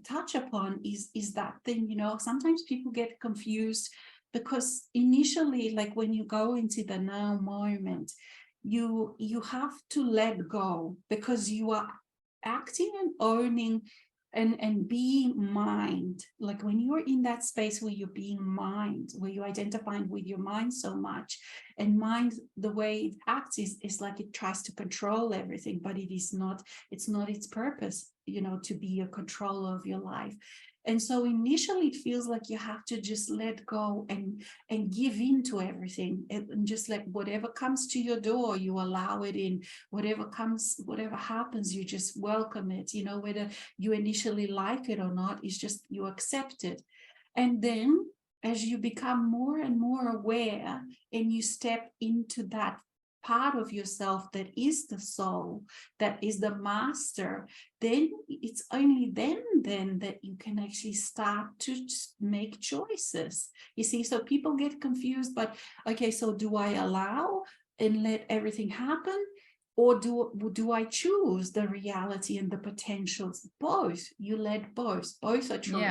touch upon is that thing, you know, sometimes people get confused, because initially, like when you go into the now moment, you have to let go, because you are acting and owning and being mind. Like when you're in that space where you're being mind, where you're identifying with your mind so much, and mind, the way it acts is like it tries to control everything, but it is not, it's not its purpose, you know, to be a controller of your life. And so initially it feels like you have to just let go and give in to everything, and just like whatever comes to your door, you allow it in. Whatever comes, whatever happens, you just welcome it, you know, whether you initially like it or not, it's just you accept it. And then as you become more and more aware, and you step into that part of yourself that is the soul, that is the master, then it's only then that you can actually start to make choices. You see, so people get confused, but okay, so do I allow and let everything happen, or do I choose the reality and the potentials? Both. You let both are true,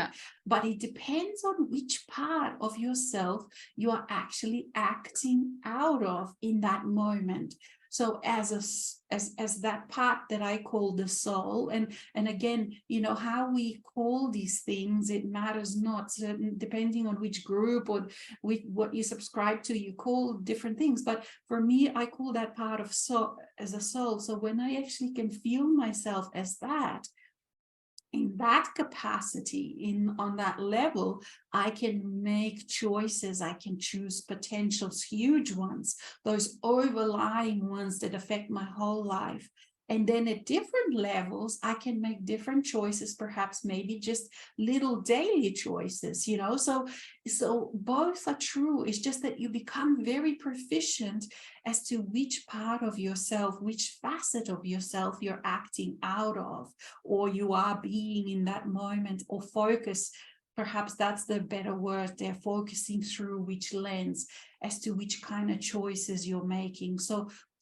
but it depends on which part of yourself you are actually acting out of in that moment. So as that part that I call the soul, and again, you know, how we call these things, it matters not. Certain, depending on which group or with what you subscribe to, you call different things. But for me, I call that part of soul as a soul. So when I actually can feel myself as that, in that capacity, on that level, I can make choices. I can choose potentials, huge ones, those overlying ones that affect my whole life. And then at different levels, I can make different choices, perhaps maybe just little daily choices, you know. So both are true. It's just that you become very proficient as to which part of yourself, which facet of yourself you're acting out of, or you are being in that moment, or focus. Perhaps that's the better word. They're focusing through which lens as to which kind of choices you're making.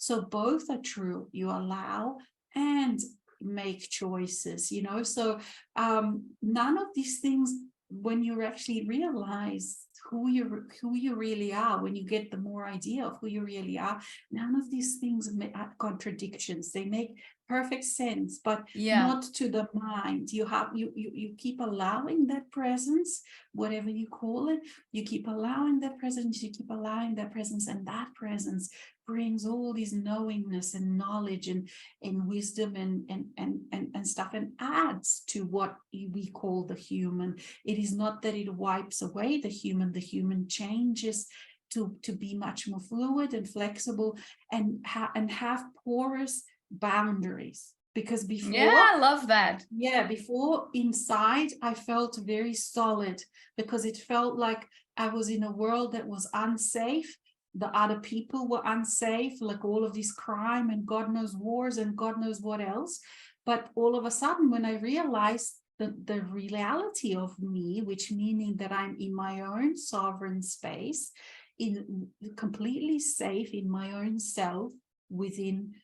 So both are true. You allow and make choices, you know. So none of these things, when you actually realize who you really are, when you get the more idea of who you really are, none of these things are contradictions. They make perfect sense, but not to the mind. You keep allowing that presence, whatever you call it, you keep allowing that presence, you keep allowing that presence, and that presence brings all this knowingness and knowledge and wisdom and stuff, and adds to what we call the human. It is not that it wipes away the human changes to be much more fluid and flexible and have porous boundaries. Because before, I love that. Before, inside I felt very solid, because it felt like I was in a world that was unsafe. The other people were unsafe, like all of this crime and God knows wars and God knows what else. But all of a sudden, when I realized the reality of me, which meaning that I'm in my own sovereign space, in completely safe in my own self, within,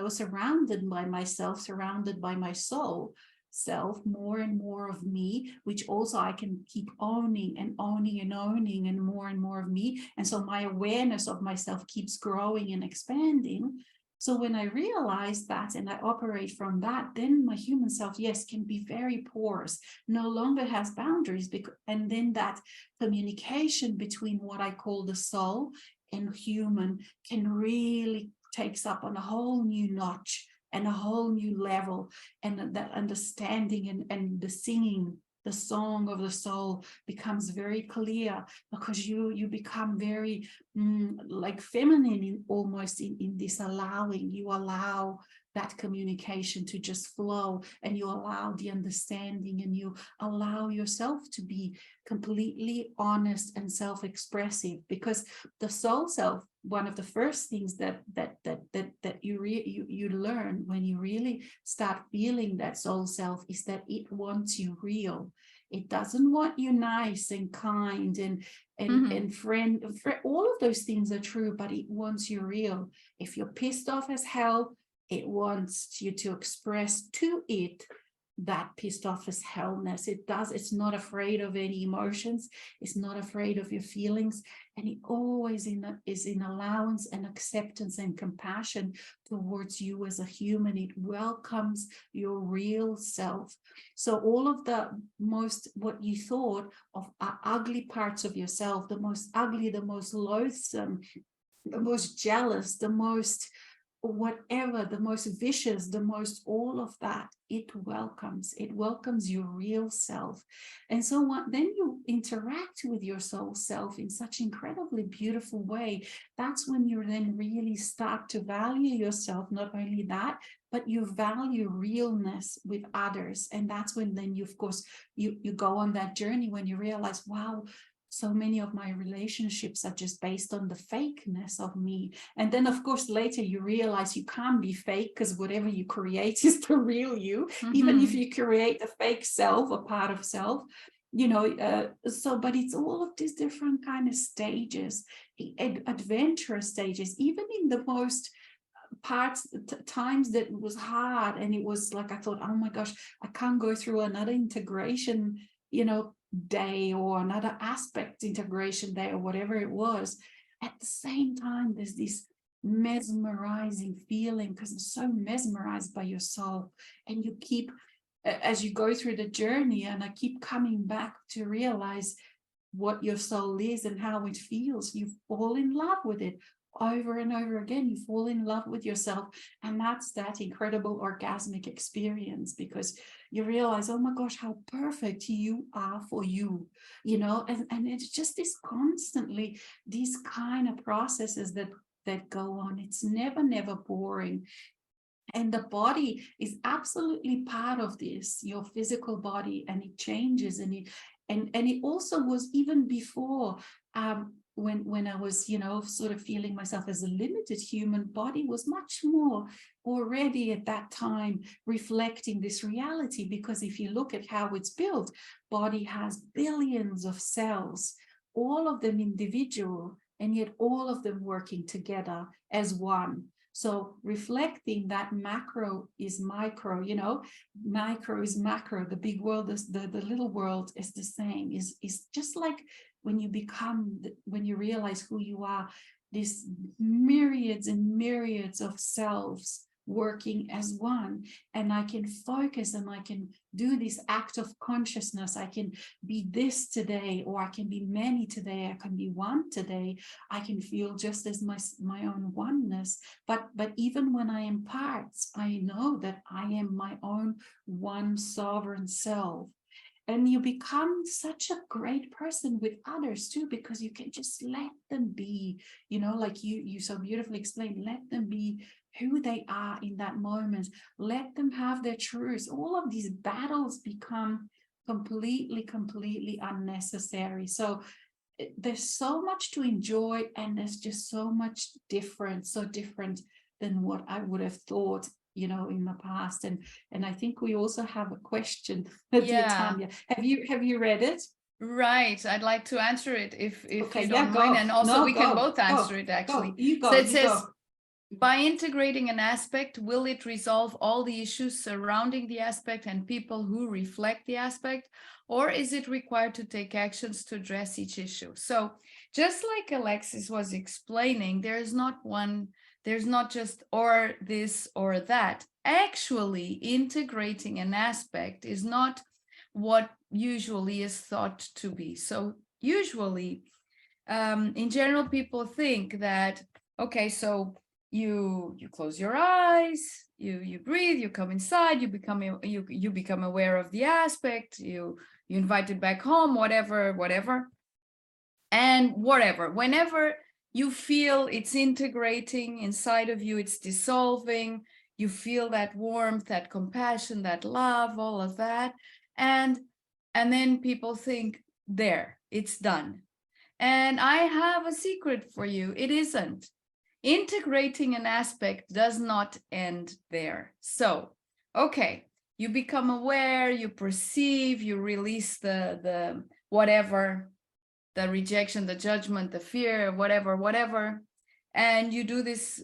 surrounded by myself, surrounded by my soul self, more and more of me, which also I can keep owning and owning and owning, and more of me. And so my awareness of myself keeps growing and expanding. So when I realize that and I operate from that, then my human self, yes, can be very porous, no longer has boundaries. And then that communication between what I call the soul and human can really takes up on a whole new notch and a whole new level, and that understanding and the singing, the song of the soul becomes very clear, because you become very like feminine almost in this allowing. You allow that communication to just flow, and you allow the understanding, and you allow yourself to be completely honest and self-expressive. Because the soul self, one of the first things that you learn when you really start feeling that soul self is that it wants you real. It doesn't want you nice and kind and friend. All of those things are true, but it wants you real. If you're pissed off as hell, it wants you to express to it that pissed off as hellness. It's not afraid of any emotions. It's not afraid of your feelings. And it always is in allowance and acceptance and compassion towards you as a human. It welcomes your real self. So all of the what you thought of ugly parts of yourself, the most ugly, the most loathsome, the most jealous, the most whatever, the most vicious, the most all of that, it welcomes your real self. And so then you interact with your soul self in such incredibly beautiful way. That's when you then really start to value yourself. Not only that, but you value realness with others. And that's when then you, of course, you go on that journey when you realize, wow, so many of my relationships are just based on the fakeness of me. And then, of course, later you realize you can't be fake, because whatever you create is the real you. Even if you create a fake self, a part of self, but it's all of these different kind of stages, adventurous stages, even in the most times that it was hard. And it was like, I thought, oh my gosh, I can't go through another integration, day, or another aspect integration day, or whatever it was. At the same time, there's this mesmerizing feeling, because I'm so mesmerized by your soul. And you keep, as you go through the journey, and I keep coming back to realize what your soul is and how it feels, you fall in love with it over and over again. You fall in love with yourself, and that's that incredible orgasmic experience, because you realize, oh my gosh, how perfect you are for you, and it's just this constantly, these kind of processes that go on. It's never boring. And the body is absolutely part of this, your physical body, and it changes, and it also was even before, when I was, sort of feeling myself as a limited human. Body was much more already at that time reflecting this reality, because if you look at how it's built, body has billions of cells, all of them individual, and yet all of them working together as one. So reflecting that macro is micro, micro is macro, the big world is the little world is the same, is just like when you become, when you realize who you are, these myriads and myriads of selves working as one, and I can focus and I can do this act of consciousness. I can be this today, or I can be many today, I can be one today. I can feel just as my own oneness, but even when I am parts, I know that I am my own one sovereign self. And you become such a great person with others too, because you can just let them be, you know, like you so beautifully explained, let them be who they are in that moment, let them have their truths. All of these battles become completely unnecessary. So there's so much to enjoy, and there's just so much different, so different than what I would have thought, you know, in the past. And I think we also have a question, dear Tanya. Have you read it? Right, I'd like to answer it if Okay, you yeah, don't go. mind, and also No, we can go, both answer go, it actually. go. You go, So it you says, go. by integrating an aspect, will it resolve all the issues surrounding the aspect and people who reflect the aspect, or is it required to take actions to address each issue? So just like Alexis was explaining, there's not just or this or that. Actually, integrating an aspect is not what usually is thought to be. So usually, in general, people think that, okay, so you close your eyes, you breathe, you come inside, you become aware of the aspect, you invite it back home, whatever, and whatever. Whenever you feel it's integrating inside of you, it's dissolving, you feel that warmth, that compassion, that love, all of that, and then people think, there, it's done. And I have a secret for you. It isn't. Integrating an aspect does not end there. So, okay, you become aware, you perceive, you release the whatever, the rejection, the judgment, the fear, whatever, and you do this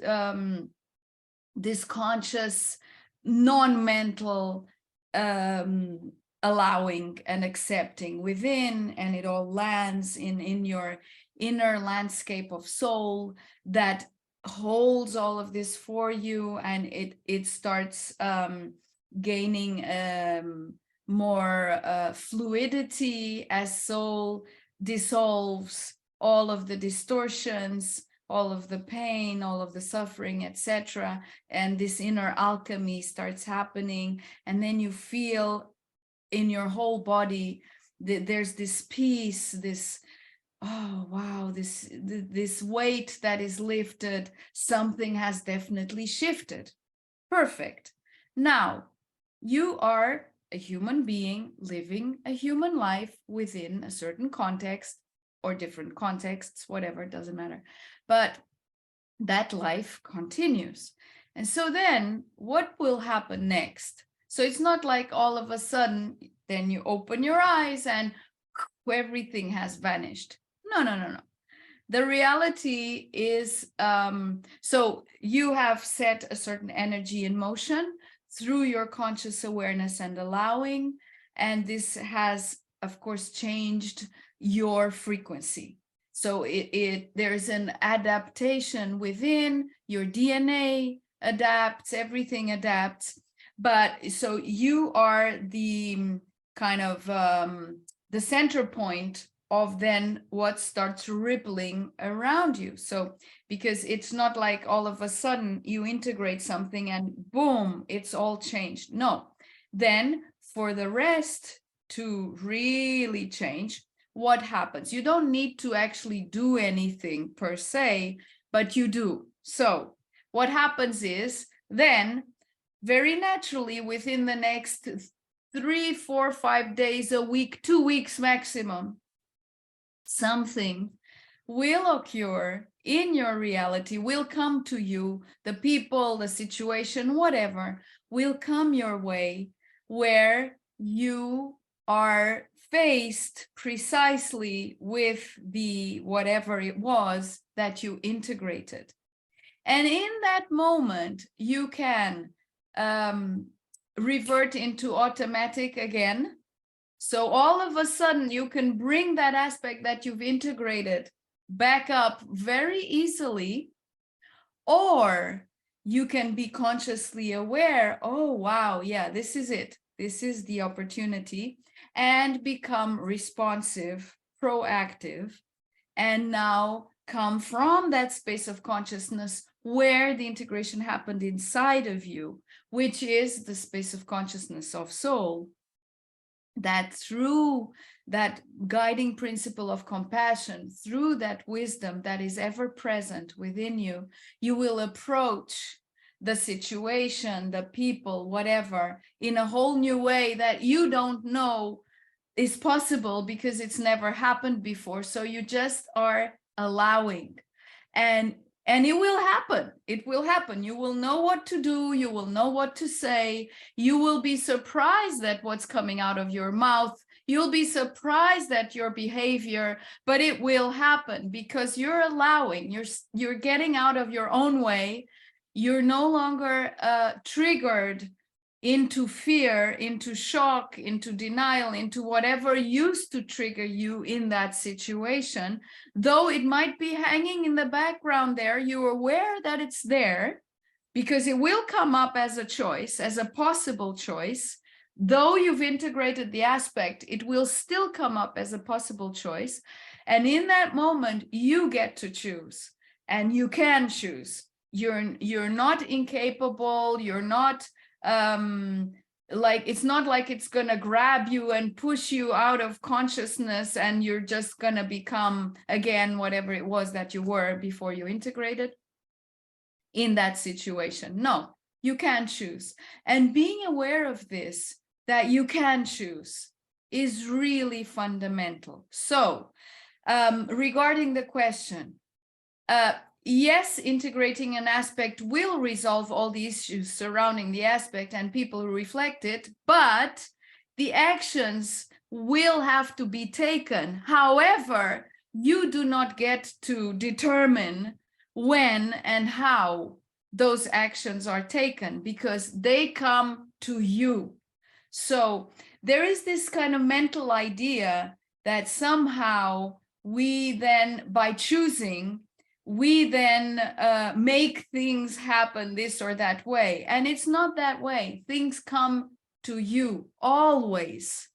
this conscious, non-mental allowing and accepting within, and it all lands in your inner landscape of soul that holds all of this for you, and it starts gaining more fluidity as soul dissolves all of the distortions, all of the pain, all of the suffering, etc. And this inner alchemy starts happening, and then you feel in your whole body that there's this peace, this, oh wow, this weight that is lifted. Something has definitely shifted. Perfect. Now you are a human being living a human life within a certain context, or different contexts, whatever, it doesn't matter, but that life continues. And so then what will happen next? So it's not like all of a sudden then you open your eyes and everything has vanished. No. The reality is, so you have set a certain energy in motion through your conscious awareness and allowing, and this has, of course, changed your frequency. So there's an adaptation within, your DNA adapts, everything adapts. But so you are the kind of the center point of then what starts rippling around you. So because it's not like all of a sudden you integrate something and boom, it's all changed. No, then for the rest to really change, what happens? You don't need to actually do anything per se, but you do. So what happens is then very naturally within the next 3, 4, 5 days, a week, 2 weeks maximum, something will occur in your reality, will come to you, the people, the situation, whatever, will come your way, where you are faced precisely with the whatever it was that you integrated. And in that moment, you can revert into automatic again, So all of a sudden you can bring that aspect that you've integrated back up very easily, or you can be consciously aware, oh, wow, yeah, this is it. This is the opportunity, and become responsive, proactive, and now come from that space of consciousness where the integration happened inside of you, which is the space of consciousness of soul, that through that guiding principle of compassion, through that wisdom that is ever present within you, you will approach the situation, the people, whatever, in a whole new way that you don't know is possible because it's never happened before. So you just are allowing, and it will happen. It will happen. You will know what to do. You will know what to say. You will be surprised at what's coming out of your mouth. You'll be surprised at your behavior, but it will happen because you're allowing, you're getting out of your own way. You're no longer triggered into fear, into shock, into denial, into whatever used to trigger you in that situation. Though it might be hanging in the background there, you're aware that it's there because it will come up as a choice, as a possible choice. Though you've integrated the aspect, it will still come up as a possible choice. And in that moment, you get to choose, and you can choose. You're not incapable, you're not like, it's not like it's gonna grab you and push you out of consciousness and you're just gonna become again whatever it was that you were before you integrated in that situation. No, you can choose. And being aware of this, that you can choose, is really fundamental. So regarding the question, yes, integrating an aspect will resolve all the issues surrounding the aspect and people who reflect it, but the actions will have to be taken. However, you do not get to determine when and how those actions are taken because they come to you. So there is this kind of mental idea that somehow we then, by choosing, we then make things happen this or that way. And it's not that way. Things come to you always.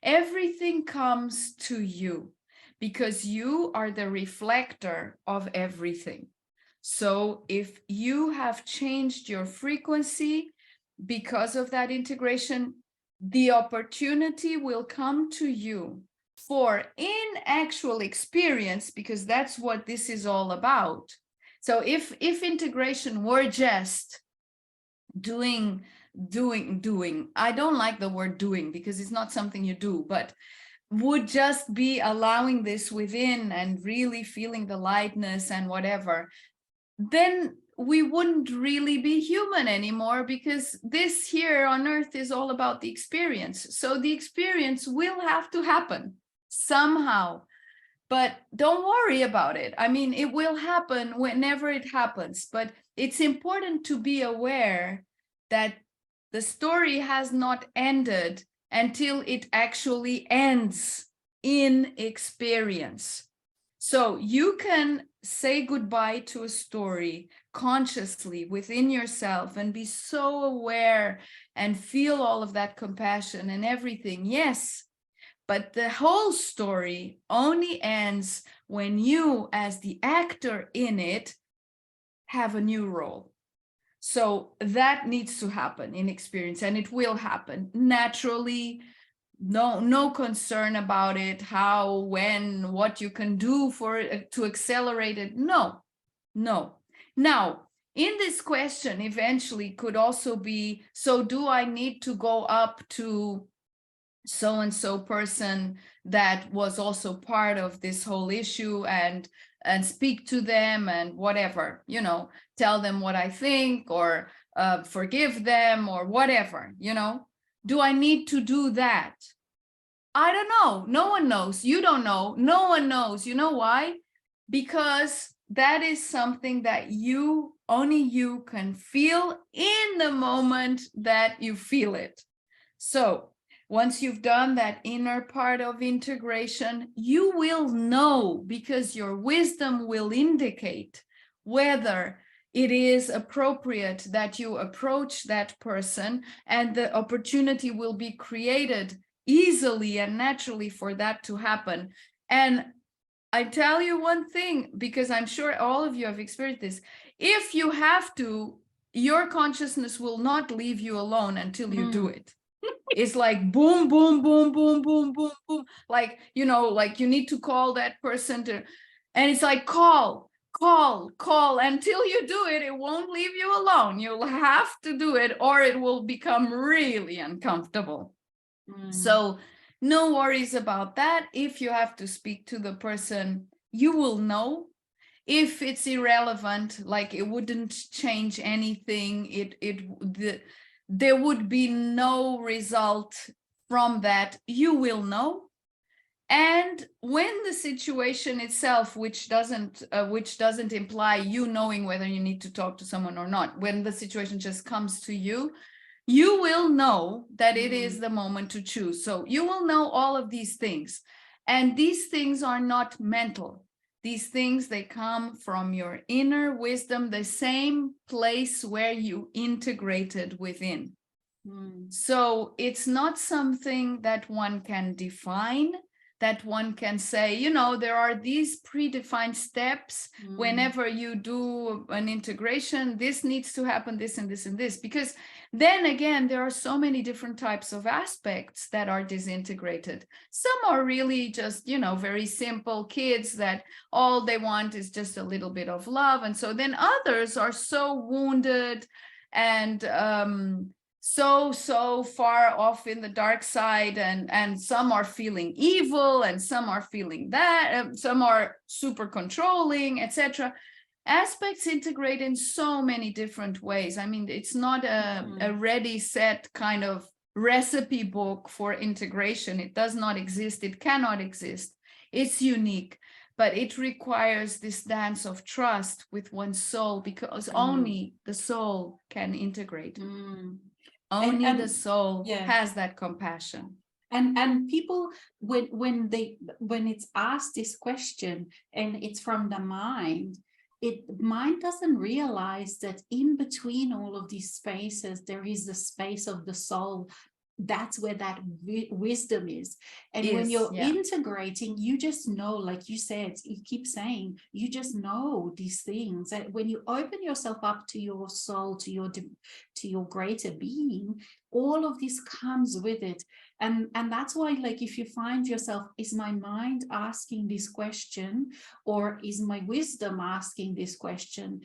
Everything comes to you because you are the reflector of everything. So if you have changed your frequency because of that integration, the opportunity will come to you for in actual experience, because that's what this is all about. So if integration were just doing, I don't like the word doing because it's not something you do, but would just be allowing this within and really feeling the lightness and whatever, then we wouldn't really be human anymore, because this here on earth is all about the experience. So the experience will have to happen somehow, but don't worry about it. I mean, it will happen whenever it happens, but it's important to be aware that the story has not ended until it actually ends in experience. So you can say goodbye to a story consciously within yourself and be so aware and feel all of that compassion and everything. Yes, but the whole story only ends when you, as the actor in it, have a new role. So that needs to happen in experience, and it will happen naturally. No concern about it, how, when, what you can do for it to accelerate it. No. Now, in this question, eventually could also be, so do I need to go up to so-and-so person that was also part of this whole issue and speak to them and whatever, you know, tell them what I think, or forgive them or whatever, you know? Do I need to do that? I don't know. No one knows. You don't know. No one knows. You know why? Because that is something that only you can feel in the moment that you feel it. So once you've done that inner part of integration, you will know, because your wisdom will indicate whether it is appropriate that you approach that person, and the opportunity will be created easily and naturally for that to happen. And I tell you one thing, because I'm sure all of you have experienced this. If you have to, your consciousness will not leave you alone until you do it. It's like boom, boom, boom, boom, boom, boom, boom. Like, you know, like you need to call that person to, and it's like call, call until you do it. It won't leave you alone. You'll have to do it, or it will become really uncomfortable. So no worries about that. If you have to speak to the person, you will know. If it's irrelevant, like it wouldn't change anything, there would be no result from that, you will know. And when the situation itself, which doesn't imply you knowing whether you need to talk to someone or not, when the situation just comes to you, you will know that it is the moment to choose. So you will know all of these things. And these things are not mental. These things, they come from your inner wisdom, the same place where you integrated within. So it's not something that one can define, that one can say, you know, there are these predefined steps. Whenever you do an integration, this needs to happen, this and this and this, because then again, there are so many different types of aspects that are disintegrated. Some are really just, you know, very simple kids that all they want is just a little bit of love. And so then others are so wounded and so far off in the dark side, and some are feeling evil, and some are feeling that, some are super controlling, etc. Aspects integrate in so many different ways. I mean, it's not a ready set kind of recipe book for integration. It does not exist. It cannot exist. It's unique, but it requires this dance of trust with one's soul, because only the soul can integrate. Only the soul has that compassion. And people, when it's asked this question and it's from the mind, mind doesn't realize that in between all of these spaces there is the space of the soul. That's where that wisdom is. And when you're integrating, you just know, like you said, you keep saying, you just know these things. And when you open yourself up to your soul, to your greater being, all of this comes with it. And that's why, like, if you find yourself, is my mind asking this question, or is my wisdom asking this question?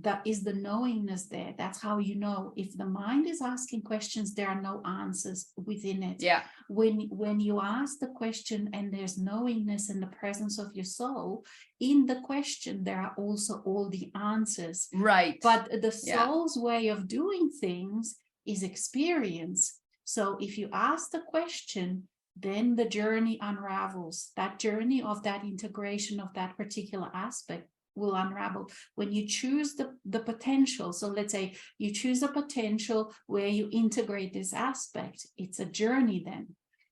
That is the knowingness there. That's how you know. If the mind is asking questions, there are no answers within it. When you ask the question and there's knowingness in the presence of your soul, in the question there are also all the answers. Right. But the soul's way of doing things is experience. So if you ask the question, then the journey unravels. That journey of that integration of that particular aspect will unravel. When you choose the potential, so let's say you choose a potential where you integrate this aspect, it's a journey then.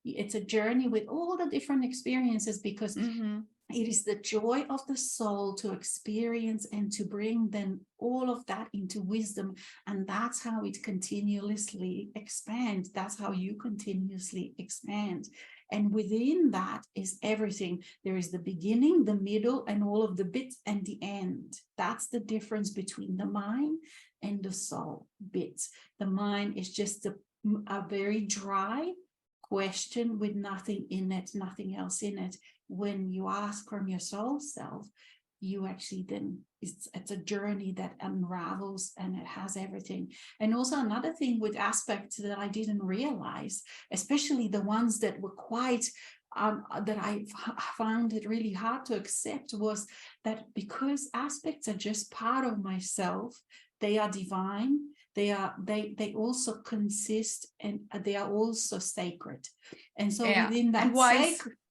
It's a journey with all the different experiences, because it is the joy of the soul to experience and to bring then all of that into wisdom. And that's how it continuously expands. That's how you continuously expand. And within that is everything. There is the beginning, the middle, and all of the bits, and the end. That's the difference between the mind and the soul bits. The mind is just a very dry question with nothing in it, nothing else in it. When you ask from your soul self, you actually then, it's a journey that unravels, and it has everything. And also another thing with aspects that I didn't realize, especially the ones that were quite that I found it really hard to accept, was that because aspects are just part of myself, they are divine, they also consist, and they are also sacred. And so within that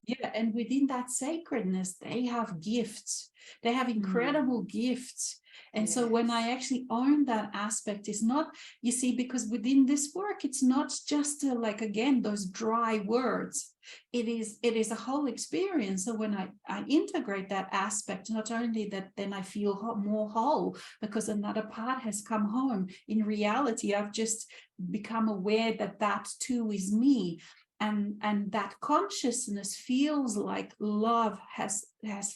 Yeah, and within that sacredness, they have gifts. They have incredible gifts. And so when I Yes. actually own that aspect, it's not, you see, because within this work, it's not just like, again, those dry words. It is a whole experience. So when I integrate that aspect, not only that, then I feel more whole because another part has come home. In reality, I've just become aware that that too is me. And that consciousness feels like love has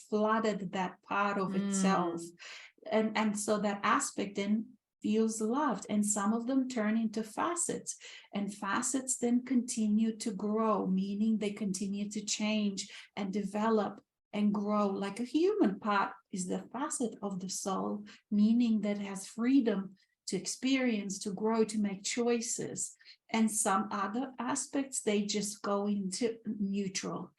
flooded that part of itself, and so that aspect then feels loved, and some of them turn into facets, and facets then continue to grow, meaning they continue to change and develop and grow. Like a human part is the facet of the soul, meaning that has freedom to experience, to grow, to make choices. And some other aspects, they just go into neutral.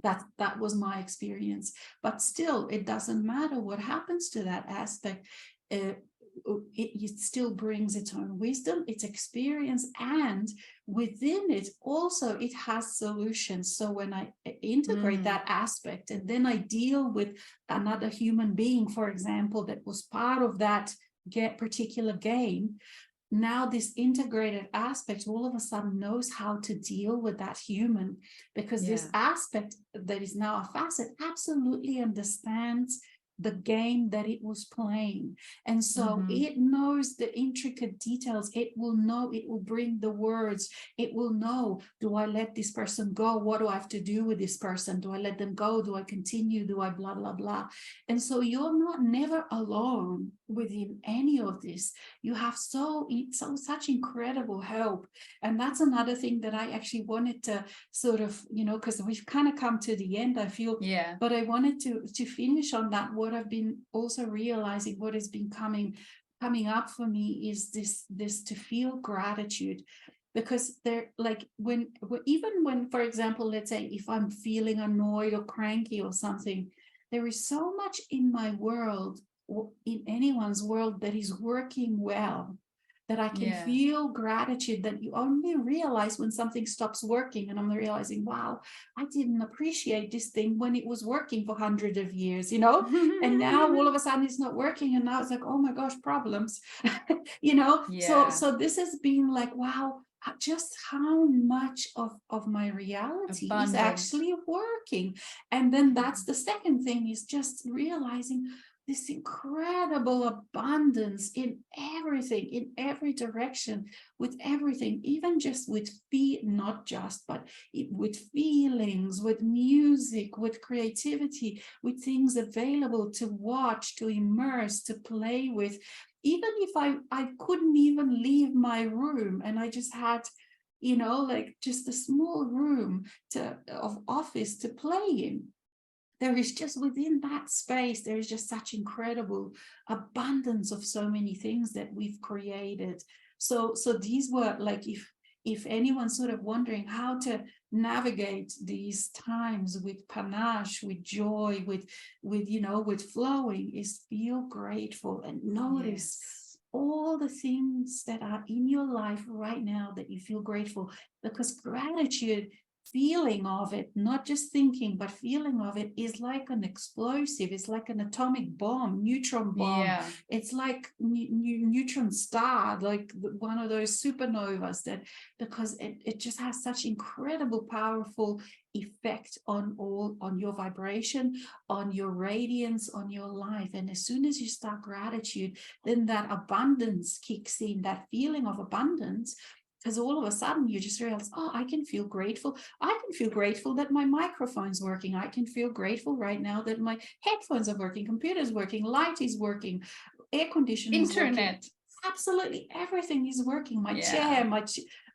That was my experience. But still, it doesn't matter what happens to that aspect. It still brings its own wisdom, its experience, and within it also it has solutions. So when I integrate that aspect and then I deal with another human being, for example, that was part of that particular game, now this integrated aspect all of a sudden knows how to deal with that human, because this aspect that is now a facet absolutely understands the game that it was playing. And so it knows the intricate details. It will know, it will bring the words. It will know, do I let this person go? What do I have to do with this person? Do I let them go? Do I continue? Do I blah, blah, blah? And so you're not never alone within any of this. You have such incredible help. And that's another thing that I actually wanted to sort of, because we've kind of come to the end, I feel, but I wanted to finish on that. What I've been also realizing, what has been coming up for me is this to feel gratitude. Because they're like, even when, for example, let's say if I'm feeling annoyed or cranky or something, there is so much in my world, or in anyone's world, that is working well, that I can feel gratitude, that you only realize when something stops working. And I'm realizing, wow, I didn't appreciate this thing when it was working for hundreds of years, and now all of a sudden it's not working. And now it's like, oh my gosh, problems, so this has been like, wow, just how much of my reality is actually working. And then that's the second thing, is just realizing this incredible abundance in everything, in every direction, with everything, even just with not just, but with feelings, with music, with creativity, with things available to watch, to immerse, to play with. Even if I couldn't even leave my room and I just had, like just a small room of office to play in, there is just within that space, there is just such incredible abundance of so many things that we've created. So these were like, if anyone's sort of wondering how to navigate these times with panache, with joy, with flowing, is feel grateful and notice all the things that are in your life right now that you feel grateful. Because gratitude, feeling of it, not just thinking, but feeling of it, is like an explosive. It's like an atomic bomb, neutron bomb. It's like neutron star, like one of those supernovas, that because it just has such incredible, powerful effect on your vibration, on your radiance, on your life. And as soon as you start gratitude, then that abundance kicks in, that feeling of abundance. Because all of a sudden you just realize, oh, I can feel grateful. I can feel grateful that my microphone's working. I can feel grateful right now that my headphones are working, computer's working, light is working, air conditioning is working. Absolutely everything is working. My chair,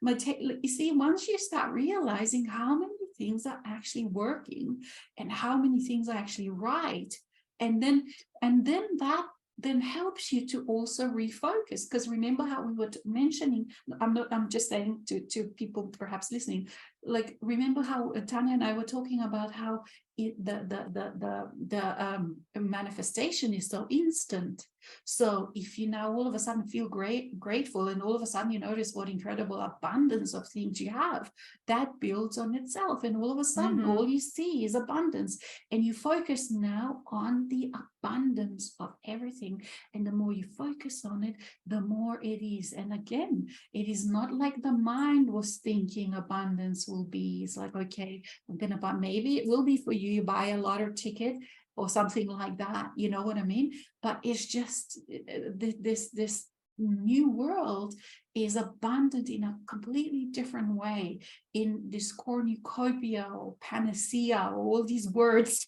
you see, once you start realizing how many things are actually working and how many things are actually right, and then that then helps you to also refocus. Because remember how we were mentioning, I'm just saying to people perhaps listening, like, remember how Tanya and I were talking about how the manifestation is so instant. So if you now all of a sudden feel grateful, and all of a sudden you notice what incredible abundance of things you have, that builds on itself. And all of a sudden, all you see is abundance. And you focus now on the abundance of everything. And the more you focus on it, the more it is. And again, it is not like the mind was thinking abundance will be. It's like, okay, I'm going to buy, maybe it will be for you. You buy a lottery ticket or something like that. You know what I mean? But it's just this new world is abundant in a completely different way, in this cornucopia or panacea, or all these words,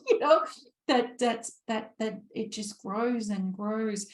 you know, that it just grows and grows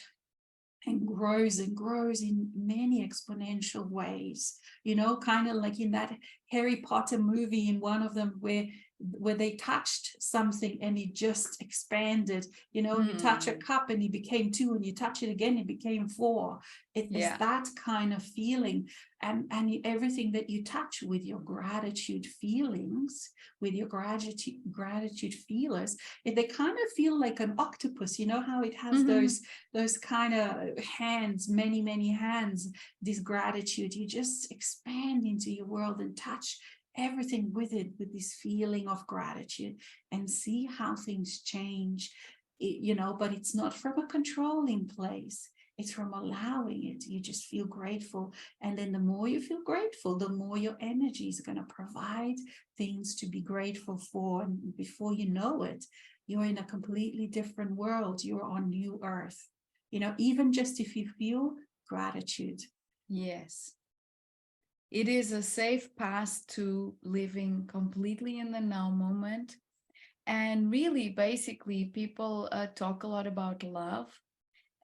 and grows and grows in many exponential ways, you know, kind of like in that Harry Potter movie, in one of them where they touched something and it just expanded, you know, you touch a cup and it became 2, and you touch it again, it became 4. It's that kind of feeling. And everything that you touch with your gratitude feelings, with your gratitude feelers, they kind of feel like an octopus, you know, how it has those kind of hands, many hands. This gratitude, you just expand into your world and touch everything with it, with this feeling of gratitude, and see how things change, you know. But it's not from a controlling place, it's from allowing it. You just feel grateful, and then the more you feel grateful, the more your energy is going to provide things to be grateful for. And before you know it, you're in a completely different world. You're on new earth, you know, even just if you feel gratitude. Yes. It is a safe path to living completely in the now moment. And really, basically, people talk a lot about love.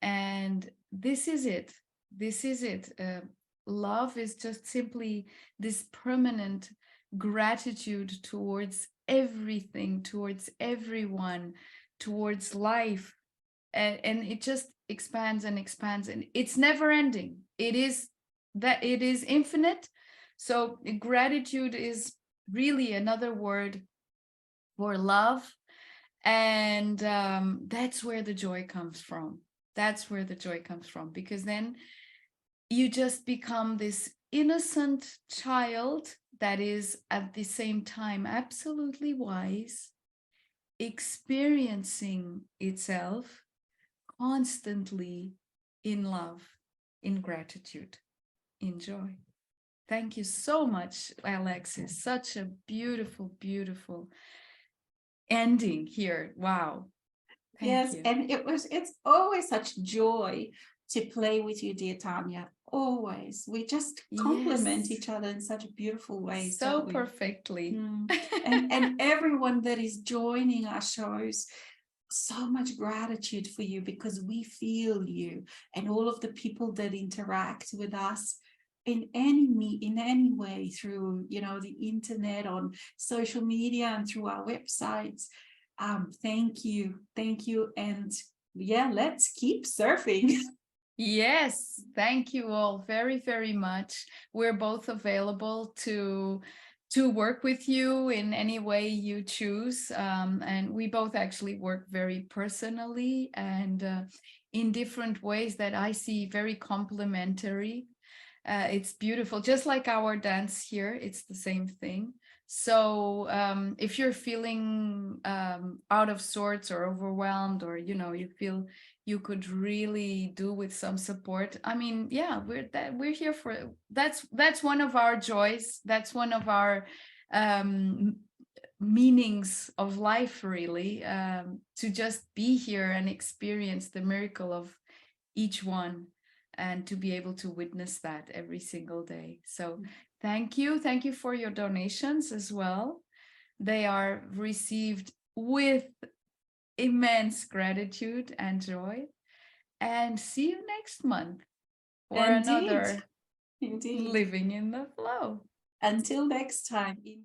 And this is it. This is it. Love is just simply this permanent gratitude towards everything, towards everyone, towards life. And it just expands and expands. And it's never ending. It is infinite. So gratitude is really another word for love. And that's where the joy comes from. That's where the joy comes from, because then you just become this innocent child that is at the same time absolutely wise, experiencing itself constantly in love, in gratitude, in joy. Thank you so much, Alexis. Such a beautiful, beautiful ending here. Wow. Thank you. And it's always such joy to play with you, dear Tanya. Always. We just complement each other in such beautiful ways. So perfectly. And everyone that is joining our shows, so much gratitude for you, because we feel you, and all of the people that interact with us in any way, through, you know, the internet, on social media, and through our websites. Thank you. And yeah, let's keep surfing. Yes, thank you all very, very much. We're both available to work with you in any way you choose. And we both actually work very personally and in different ways that I see very complementary. It's beautiful, just like our dance here, it's the same thing. So if you're feeling out of sorts or overwhelmed, or, you know, you feel you could really do with some support, I mean, yeah, we're here for that's one of our joys. That's one of our meanings of life, really, to just be here and experience the miracle of each one, and to be able to witness that every single day. So thank you for your donations as well. They are received with immense gratitude and joy. And see you next month for another Indeed. Living in the Flow. Until next time. Indeed.